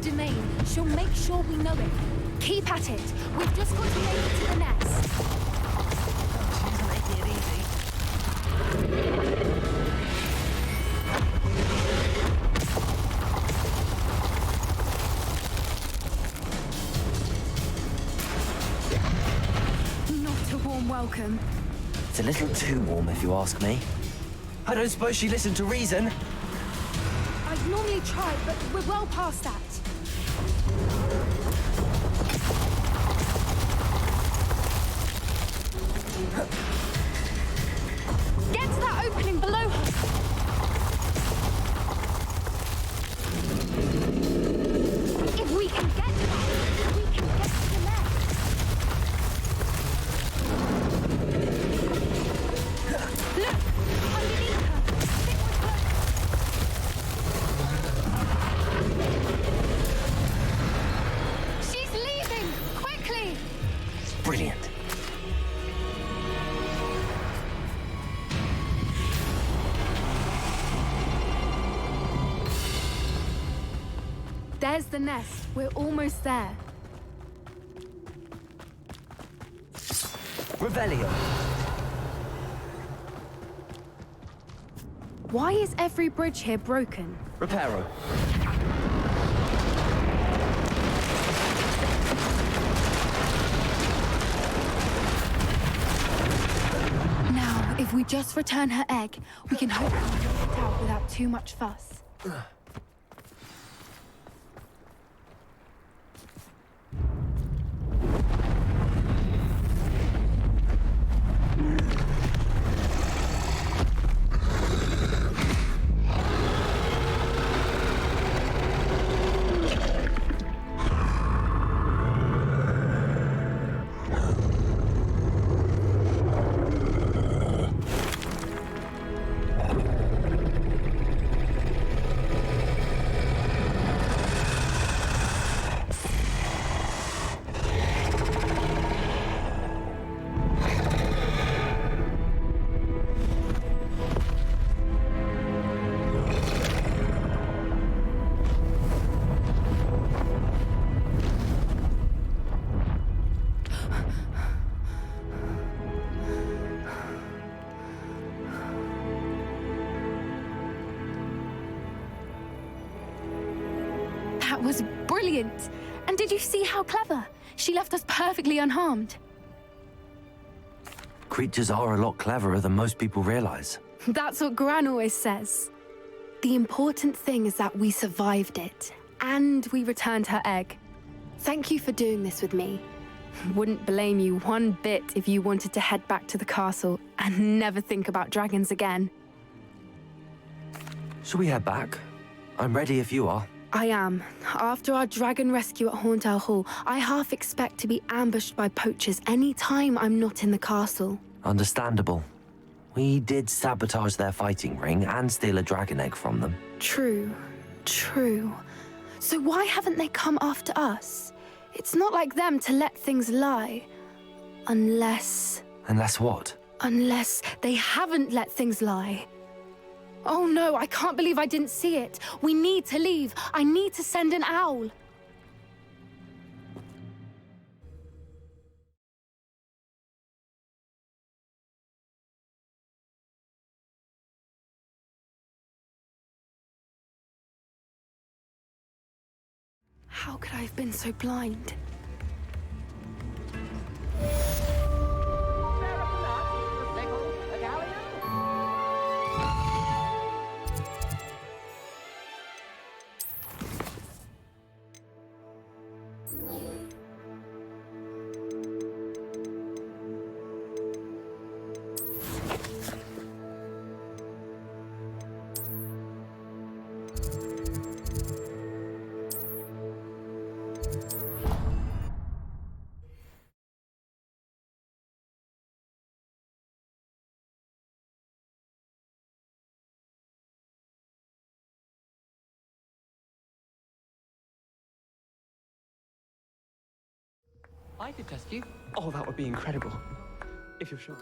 [SPEAKER 14] domain. She'll make sure we know it. Keep at it. We've just got to make it to the nest.
[SPEAKER 1] She's making it easy.
[SPEAKER 14] Not a warm welcome.
[SPEAKER 1] It's a little too warm, if you ask me. I don't suppose she listened to reason.
[SPEAKER 14] I'd normally try, but we're well past that. Get to that opening below her. If we can get to that, we can get to the nest.
[SPEAKER 1] Brilliant.
[SPEAKER 16] There's the nest. We're almost there.
[SPEAKER 1] Revelio.
[SPEAKER 16] Why is every bridge here broken?
[SPEAKER 1] Reparo.
[SPEAKER 16] Now, if we just return her egg, we can hopefully get it out without too much fuss. That was brilliant! And did you see how clever? She left us perfectly unharmed.
[SPEAKER 1] Creatures are a lot cleverer than most people realize.
[SPEAKER 16] That's what Gran always says. The important thing is that we survived it, and we returned her egg. Thank you for doing this with me. Wouldn't blame you one bit if you wanted to head back to the castle and never think about dragons again.
[SPEAKER 1] Shall we head back? I'm ready if you are.
[SPEAKER 16] I am. After our dragon rescue at Hauntow Hall, I half expect to be ambushed by poachers any time I'm not in the castle.
[SPEAKER 1] Understandable. We did sabotage their fighting ring and steal a dragon egg from them.
[SPEAKER 16] True. So why haven't they come after us? It's not like them to let things lie. Unless
[SPEAKER 1] what?
[SPEAKER 16] Unless they haven't let things lie. Oh no, I can't believe I didn't see it. We need to leave. I need to send an owl. How could I have been so blind?
[SPEAKER 17] I could test you. Oh, that would be incredible. If you're sure.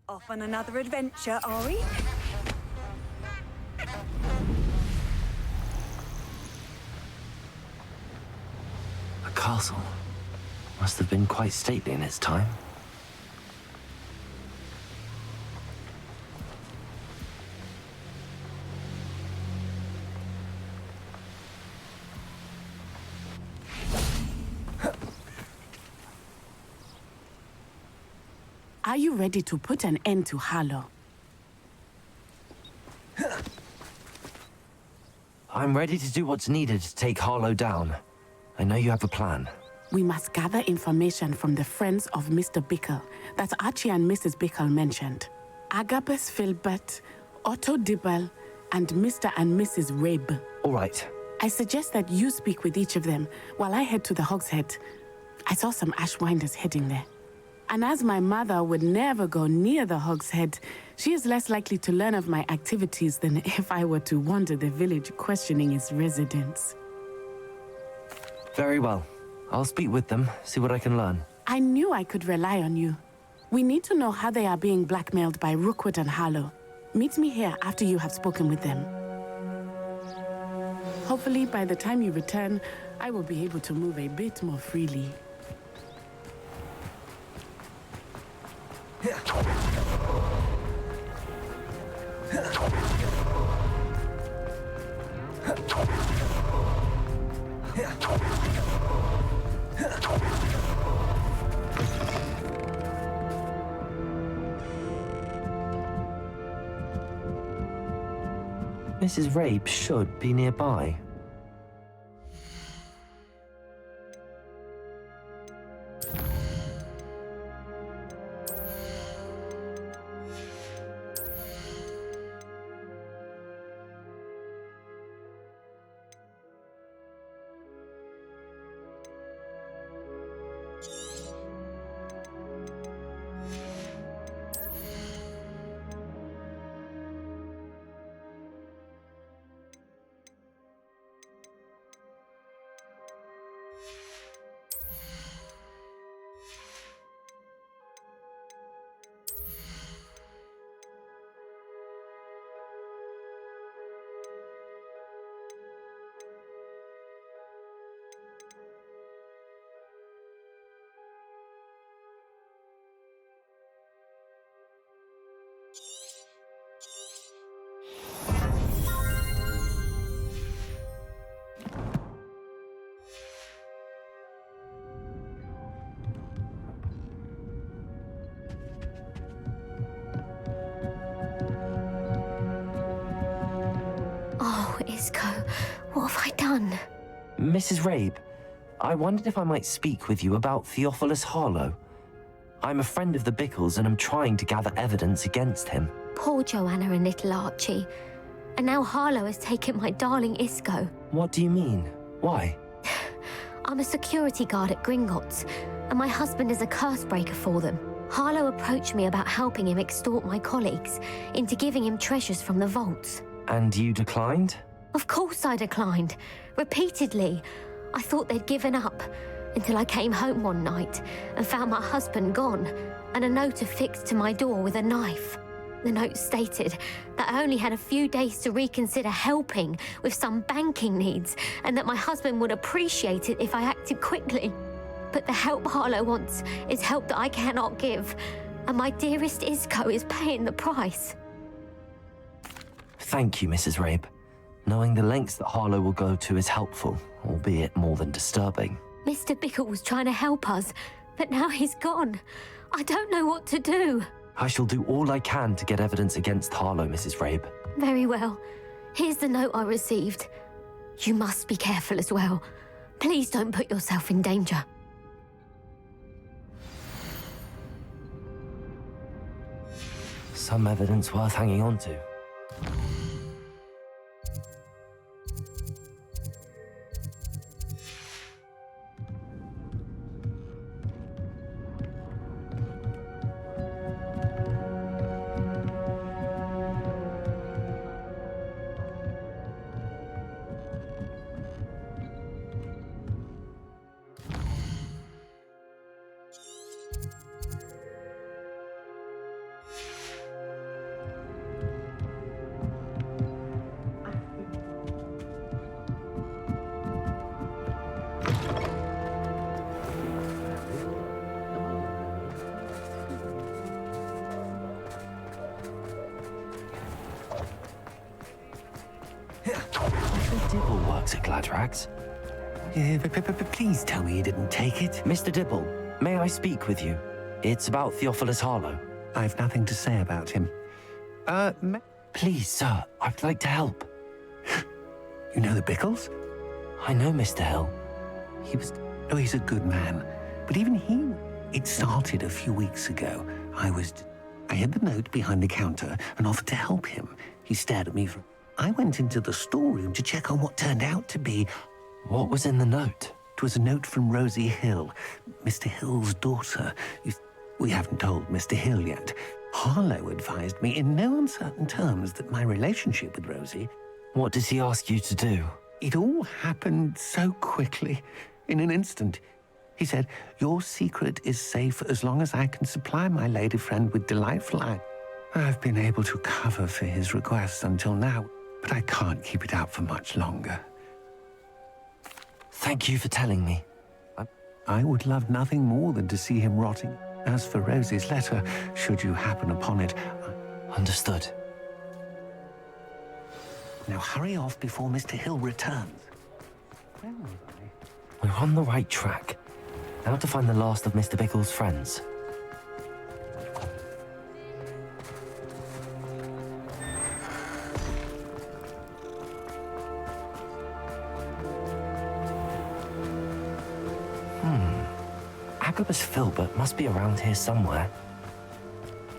[SPEAKER 3] Off on another adventure, are we?
[SPEAKER 1] A castle. Must have been quite stately in its time.
[SPEAKER 6] Are you ready to put an end
[SPEAKER 1] I'm ready to do what's needed to take Harlow down. I know you have a plan.
[SPEAKER 6] We must gather information from the friends of Mr. Bickle that Archie and Mrs. Bickle mentioned. Agabus Filbert, Otto Dibble, and Mr. and Mrs. Rabe.
[SPEAKER 1] All right.
[SPEAKER 6] I suggest that you speak with each of them while I head to the Hogshead. I saw some Ashwinders heading there. And as my mother would never go near the Hogshead, she is less likely to learn of my activities than if I were to wander the village questioning its residents.
[SPEAKER 1] Very well. I'll speak with them, see what I can learn.
[SPEAKER 6] I knew I could rely on you. We need to know how they are being blackmailed by Rookwood and Harlow. Meet me here after you have spoken with them. Hopefully, by the time you return, I will be able to move a bit more freely.
[SPEAKER 1] Mrs. Rabe should be nearby.
[SPEAKER 8] Isco, what have I done?
[SPEAKER 1] Mrs. Rabe, I wondered if I might speak with you about Theophilus Harlow. I'm a friend of the Bickles and I'm trying to gather evidence against him.
[SPEAKER 8] Poor Joanna and little Archie. And now Harlow has taken my darling Isco.
[SPEAKER 1] What do you mean? Why?
[SPEAKER 8] I'm a security guard at Gringotts, and my husband is a curse breaker for them. Harlow approached me about helping him extort my colleagues into giving him treasures from the vaults.
[SPEAKER 1] And you declined?
[SPEAKER 8] Of course I declined. Repeatedly. I thought they'd given up, until I came home one night and found my husband gone, and a note affixed to my door with a knife. The note stated that I only had a few days to reconsider helping with some banking needs, and that my husband would appreciate it if I acted quickly. But the help Harlow wants is help that I cannot give, and my dearest Isco is paying the price.
[SPEAKER 1] Thank you, Mrs. Rabe. Knowing the lengths that Harlow will go to is helpful, albeit more than disturbing.
[SPEAKER 8] Mr. Bickle was trying to help us, but now he's gone. I don't know what to do.
[SPEAKER 1] I shall do all I can to get evidence against Harlow, Mrs. Rabe.
[SPEAKER 8] Very well. Here's the note I received. You must be careful as well. Please don't put yourself in danger.
[SPEAKER 1] Some evidence worth hanging on to. Dibble works at Gladrags.
[SPEAKER 2] Please tell me you didn't take it.
[SPEAKER 1] Mr. Dibble, may I speak with you? It's about Theophilus Harlow.
[SPEAKER 2] I've nothing to say about him.
[SPEAKER 1] Please, sir, I'd like to help.
[SPEAKER 2] You know the Bickles?
[SPEAKER 1] I know Mr. Hill.
[SPEAKER 2] Oh, he's a good man. But even he... It started a few weeks ago. I had the note behind the counter and offered to help him. He stared at me for... I went into the storeroom to check on what turned out to be...
[SPEAKER 1] What was in the note?
[SPEAKER 2] It was a note from Rosie Hill, Mr. Hill's daughter. We haven't told Mr. Hill yet. Harlow advised me in no uncertain terms that my relationship with Rosie...
[SPEAKER 1] What does he ask you to do?
[SPEAKER 2] It all happened so quickly, in an instant. He said, your secret is safe as long as I can supply my lady friend with delightful acts. I've been able to cover for his requests until now, but I can't keep it out for much longer.
[SPEAKER 1] Thank you for telling me.
[SPEAKER 2] I would love nothing more than to see him rotting. As for Rosie's letter, should you happen upon it...
[SPEAKER 1] Understood.
[SPEAKER 2] Now hurry off before Mr. Hill returns.
[SPEAKER 1] We're on the right track. Now to find the last of Mr. Bickle's friends. Agabus Filbert must be around here somewhere.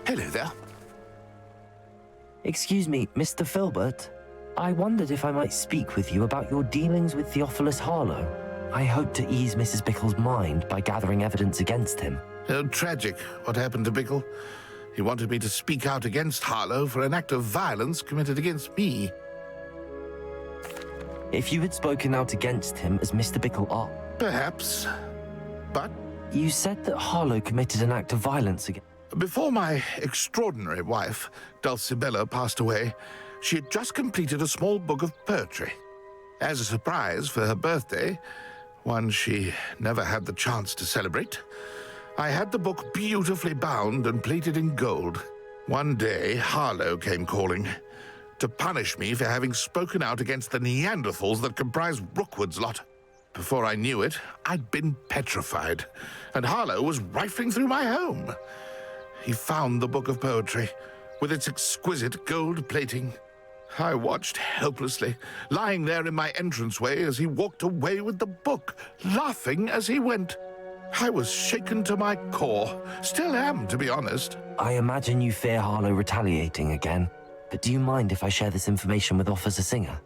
[SPEAKER 4] Hello there.
[SPEAKER 1] Excuse me, Mr. Filbert. I wondered if I might speak with you about your dealings with Theophilus Harlow. I hope to ease Mrs. Bickle's mind by gathering evidence against him.
[SPEAKER 4] Tragic, what happened to Bickle. He wanted me to speak out against Harlow for an act of violence committed against me.
[SPEAKER 1] If you had spoken out against him as Mr. Bickle ought...
[SPEAKER 4] Perhaps, but...
[SPEAKER 1] You said that Harlow committed an act of violence against...
[SPEAKER 4] Before my extraordinary wife, Dulcibella, passed away, she had just completed a small book of poetry. As a surprise for her birthday, one she never had the chance to celebrate, I had the book beautifully bound and plated in gold. One day, Harlow came calling to punish me for having spoken out against the Neanderthals that comprise Rookwood's lot. Before I knew it, I'd been petrified, and Harlow was rifling through my home. He found the book of poetry, with its exquisite gold plating. I watched helplessly, lying there in my entranceway as he walked away with the book, laughing as he went. I was shaken to my core. Still am, to be honest.
[SPEAKER 1] I imagine you fear Harlow retaliating again, but do you mind if I share this information with Officer Singer?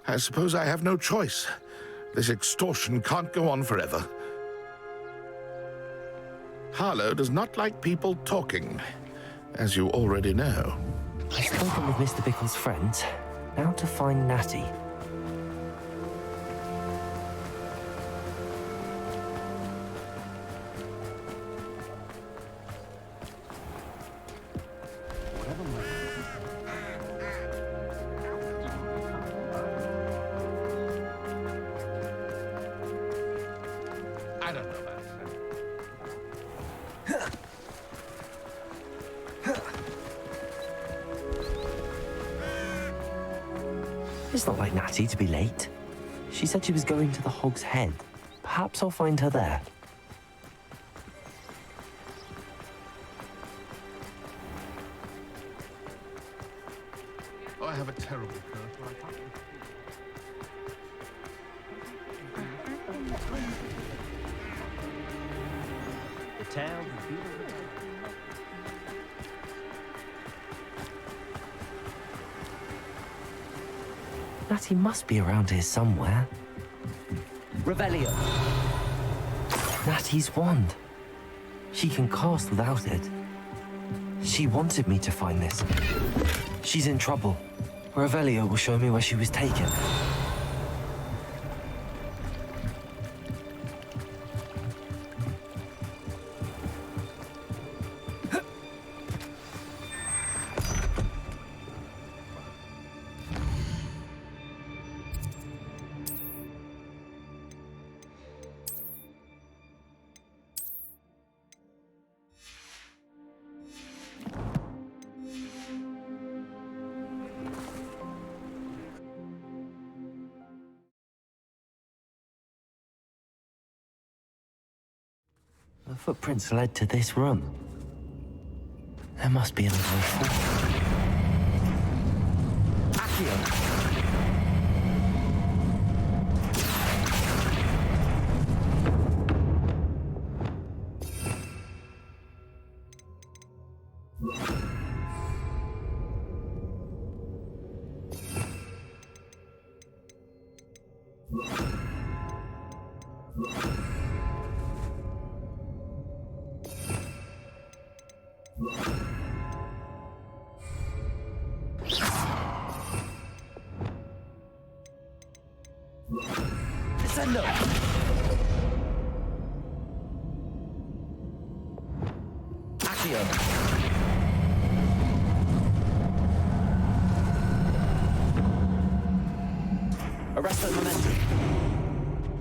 [SPEAKER 4] I suppose I have no choice. This extortion can't go on forever. Harlow does not like people talking, as you already know.
[SPEAKER 1] I've spoken with Mr. Bickle's friends. Now to find Natty.
[SPEAKER 4] I don't know about
[SPEAKER 1] It's not like Natty to be late. She said she was going to the Hog's Head. Perhaps I'll find her there.
[SPEAKER 4] Oh, I have a terrible curse.
[SPEAKER 1] The town is beautiful. Natty must be around here somewhere. Revelio. Natty's wand. She can cast without it. She wanted me to find this. She's in trouble. Revelio will show me where she was taken. The footprints led to this room. There must be another way forward. Accio! Descendo! Accio! Arresto momentum!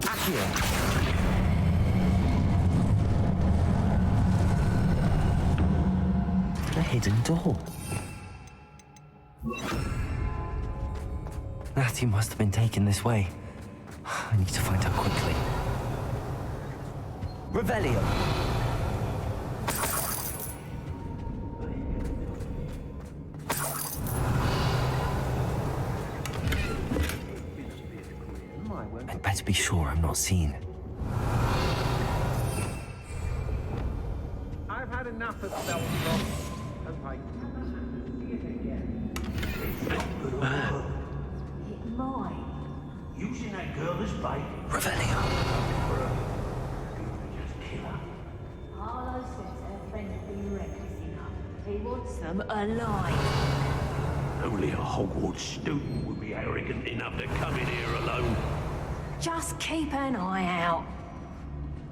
[SPEAKER 1] Accio! A hidden door. Natty must have been taken this way. I need to find her quickly. Revelio! I'd better be sure I'm not seen.
[SPEAKER 2] I've had enough of spell drops. Hope I see it again.
[SPEAKER 18] Using that girl as bait.
[SPEAKER 1] Revelio.
[SPEAKER 11] Harlow says her friend will be reckless enough. He wants them alive.
[SPEAKER 18] Only a Hogwarts student would be arrogant enough to come in here alone.
[SPEAKER 11] Just keep an eye out.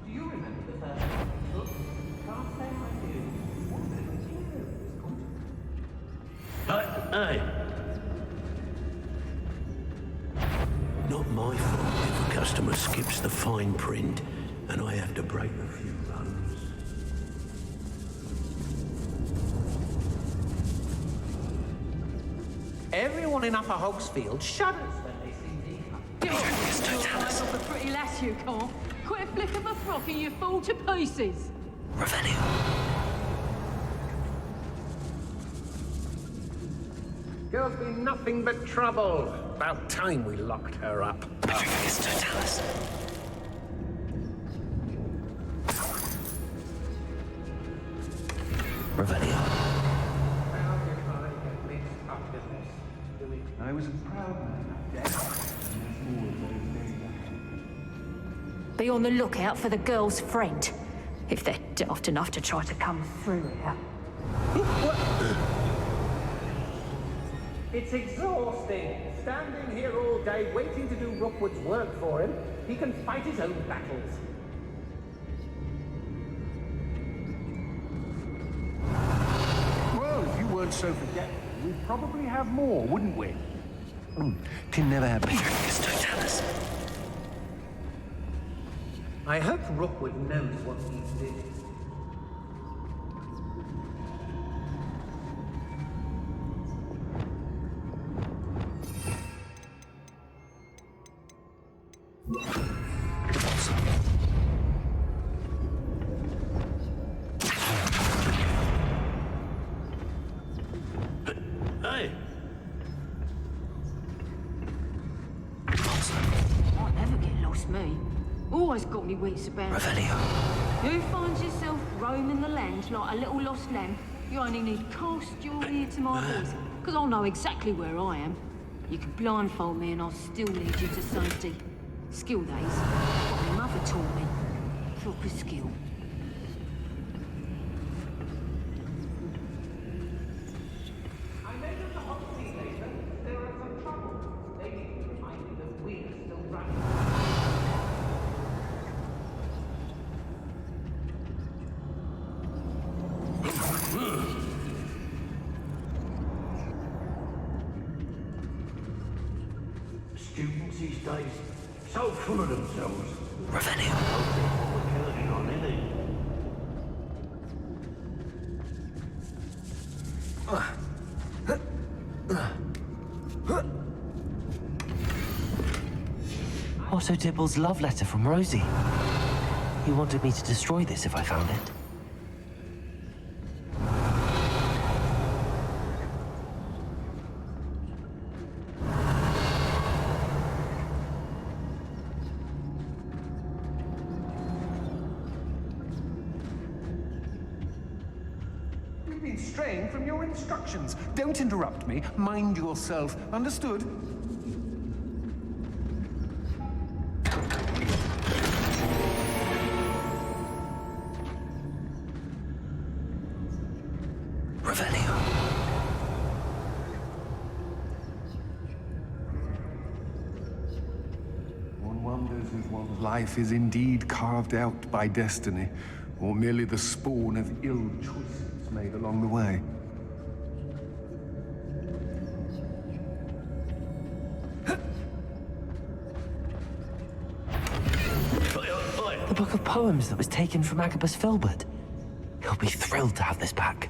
[SPEAKER 17] Do you remember the first book? Can't say I do.
[SPEAKER 18] Hey! Not my fault if a customer skips the fine print and I have to break a few runs.
[SPEAKER 2] Everyone in Upper Hogsfield shudders when they see me.
[SPEAKER 11] Life off a pretty lass, you can't. Quit a flick of a frock and you fall to pieces.
[SPEAKER 1] Revelio.
[SPEAKER 2] Girl's been nothing but trouble. About time we locked her up.
[SPEAKER 1] Petrificus totalis. Revelio.
[SPEAKER 2] How did I get mixed up in this? I was a proud man at death.
[SPEAKER 11] Be on the lookout for the girl's friend. If they're daft enough to try to come through here.
[SPEAKER 2] It's exhausting. Standing here all day waiting to do Rookwood's work for him. He can fight his own battles. Well, if you weren't so forgetful, we'd probably have more, wouldn't we? Can never have Petrificus totalis. I hope Rookwood knows what he's doing.
[SPEAKER 18] Hey!
[SPEAKER 11] I'll never get lost, me. Always got me wits about.
[SPEAKER 1] Revelio.
[SPEAKER 11] You find yourself roaming the land like a little lost lamb, you only need cast your ear to my voice, because I'll know exactly where I am. You can blindfold me and I'll still lead you to safety. Skill days. What my mother taught me. Proper skill.
[SPEAKER 2] I made up the hot tea later. There are some trouble. They need to remind me that we're still running.
[SPEAKER 18] Students these days, so full of themselves.
[SPEAKER 1] Revelio.
[SPEAKER 18] We're counting on, innit?
[SPEAKER 1] Otto Dibble's love letter from Rosie. He wanted me to destroy this if I found it.
[SPEAKER 2] You've been straying from your instructions. Don't interrupt me. Mind yourself. Understood?
[SPEAKER 19] wonders if one's life is indeed carved out by destiny, or merely the spawn of ill choices made along the way.
[SPEAKER 1] The book of poems that was taken from Agabus Filbert. He'll be thrilled to have this back.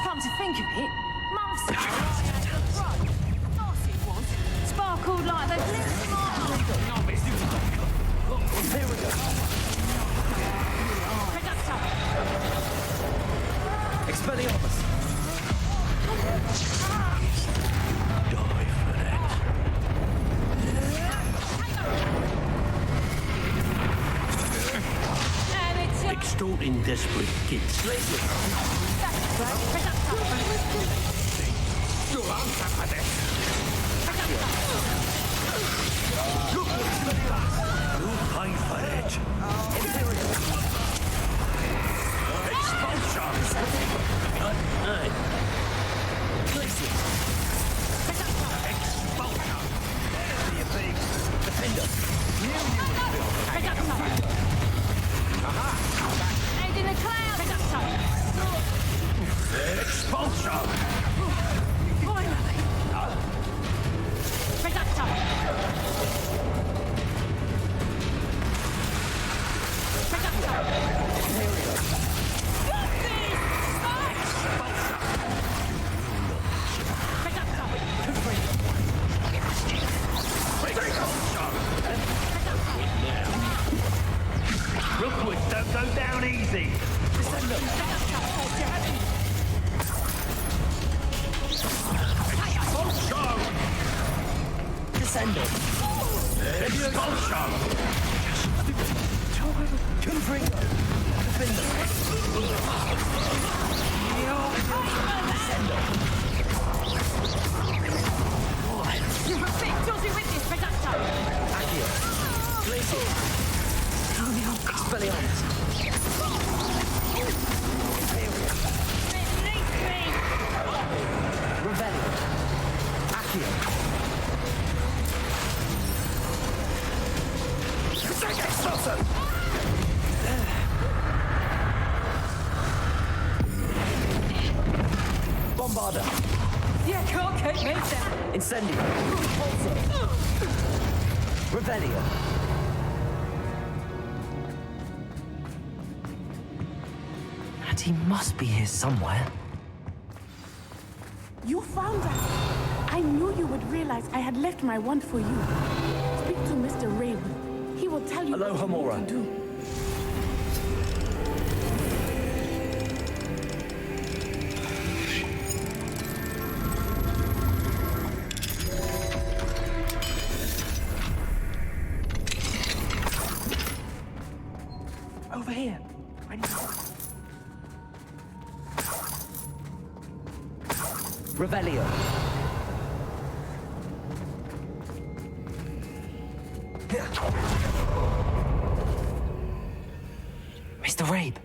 [SPEAKER 11] Come to think of it, Mum said I had the front. Nice it was. Sparkled like the glitter smile.
[SPEAKER 18] Here we go.
[SPEAKER 1] Expelliarmus!
[SPEAKER 18] Die for that. Extorting desperate kids.
[SPEAKER 11] You're on top of this.
[SPEAKER 18] Look what's you'll pay for it. Expulsion! Hey. Places. Expulsion! There you be. Defender.
[SPEAKER 11] Aha! Head in the cloud.
[SPEAKER 18] Expulsion!
[SPEAKER 11] Finally.
[SPEAKER 18] Rookwood, don't go down easy.
[SPEAKER 1] Descendant!
[SPEAKER 18] Expulsion!
[SPEAKER 1] Confringo!
[SPEAKER 11] You're a bit dodgy with this, Reducto.
[SPEAKER 1] Accio! Glacial! Expelliarmus! Revelio! Accio! Expulso! Bombarda!
[SPEAKER 11] You can't keep me down.
[SPEAKER 1] Incendio! Revelio! And he must be here somewhere.
[SPEAKER 6] You found her! I knew you would realize I had left my wand for you. Speak to Mr. Raven. He will tell you
[SPEAKER 1] Hello,
[SPEAKER 6] what you
[SPEAKER 1] Hamora.
[SPEAKER 6] need to do.
[SPEAKER 17] Over here.
[SPEAKER 1] Revelio! Mr. Rabe,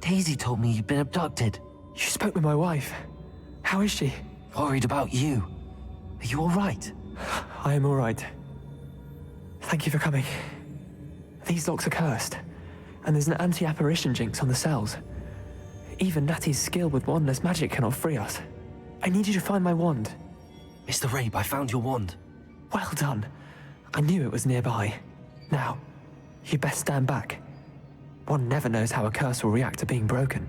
[SPEAKER 1] Daisy told me you'd been abducted.
[SPEAKER 17] You spoke with my wife. How is she?
[SPEAKER 1] Worried about you. Are you all right?
[SPEAKER 17] I am all right. Thank you for coming. These locks are cursed, and there's an anti-apparition jinx on the cells. Even Natty's skill with wandless magic cannot free us. I need you to find my wand.
[SPEAKER 1] Mr. Rabe, I found your wand.
[SPEAKER 17] Well done. I knew it was nearby. Now, you best stand back. One never knows how a curse will react to being broken.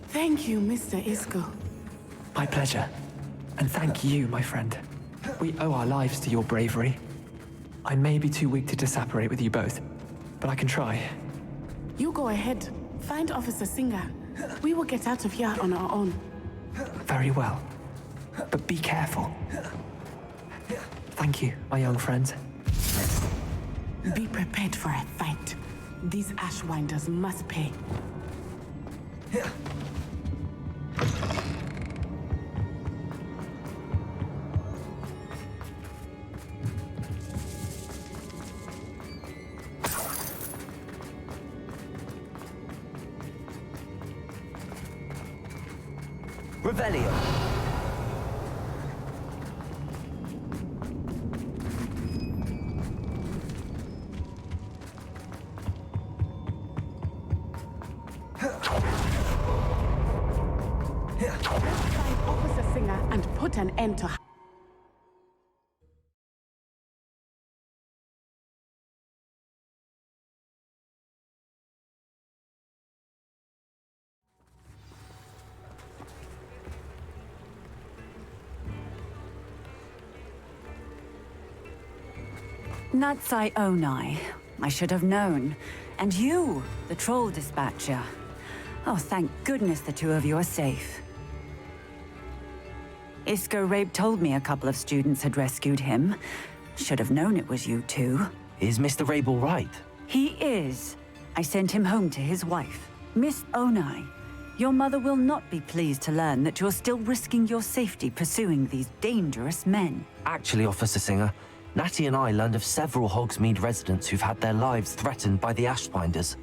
[SPEAKER 6] Thank you, Mr. Isco.
[SPEAKER 17] My pleasure. And thank you, my friend. We owe our lives to your bravery. I may be too weak to disapparate with you both, but I can try.
[SPEAKER 6] You go ahead. Find Officer Singer. We will get out of here on our own.
[SPEAKER 17] Very well. But be careful. Thank you, my young friends.
[SPEAKER 6] Be prepared for a fight. These Ashwinders must pay.
[SPEAKER 1] Revelio.
[SPEAKER 6] Officer Singer and put an end to.
[SPEAKER 20] Natsai Onai. I should have known. And you, the troll dispatcher. Oh, thank goodness the two of you are safe. Isco Rabe told me a couple of students had rescued him. Should have known it was you two.
[SPEAKER 1] Is Mr. Rabe all right?
[SPEAKER 20] He is. I sent him home to his wife. Miss Onai, your mother will not be pleased to learn that you're still risking your safety pursuing these dangerous men.
[SPEAKER 1] Actually, Officer Singer, Natty and I learned of several Hogsmeade residents who've had their lives threatened by the Ashbinders.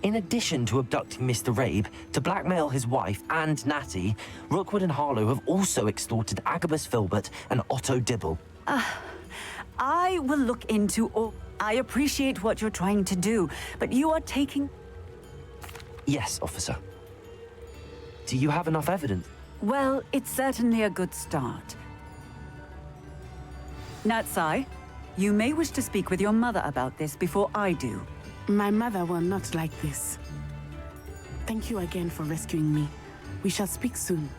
[SPEAKER 1] In addition to abducting Mr. Rabe to blackmail his wife and Natty, Rookwood and Harlow have also extorted Agabus Filbert and Otto Dibble.
[SPEAKER 20] I will look into all. I appreciate what you're trying to do, but you are taking...
[SPEAKER 1] Yes, officer. Do you have enough evidence?
[SPEAKER 20] Well, it's certainly a good start. Natsai, you may wish to speak with your mother about this before I do.
[SPEAKER 6] My mother will not like this. Thank you again for rescuing me. We shall speak soon.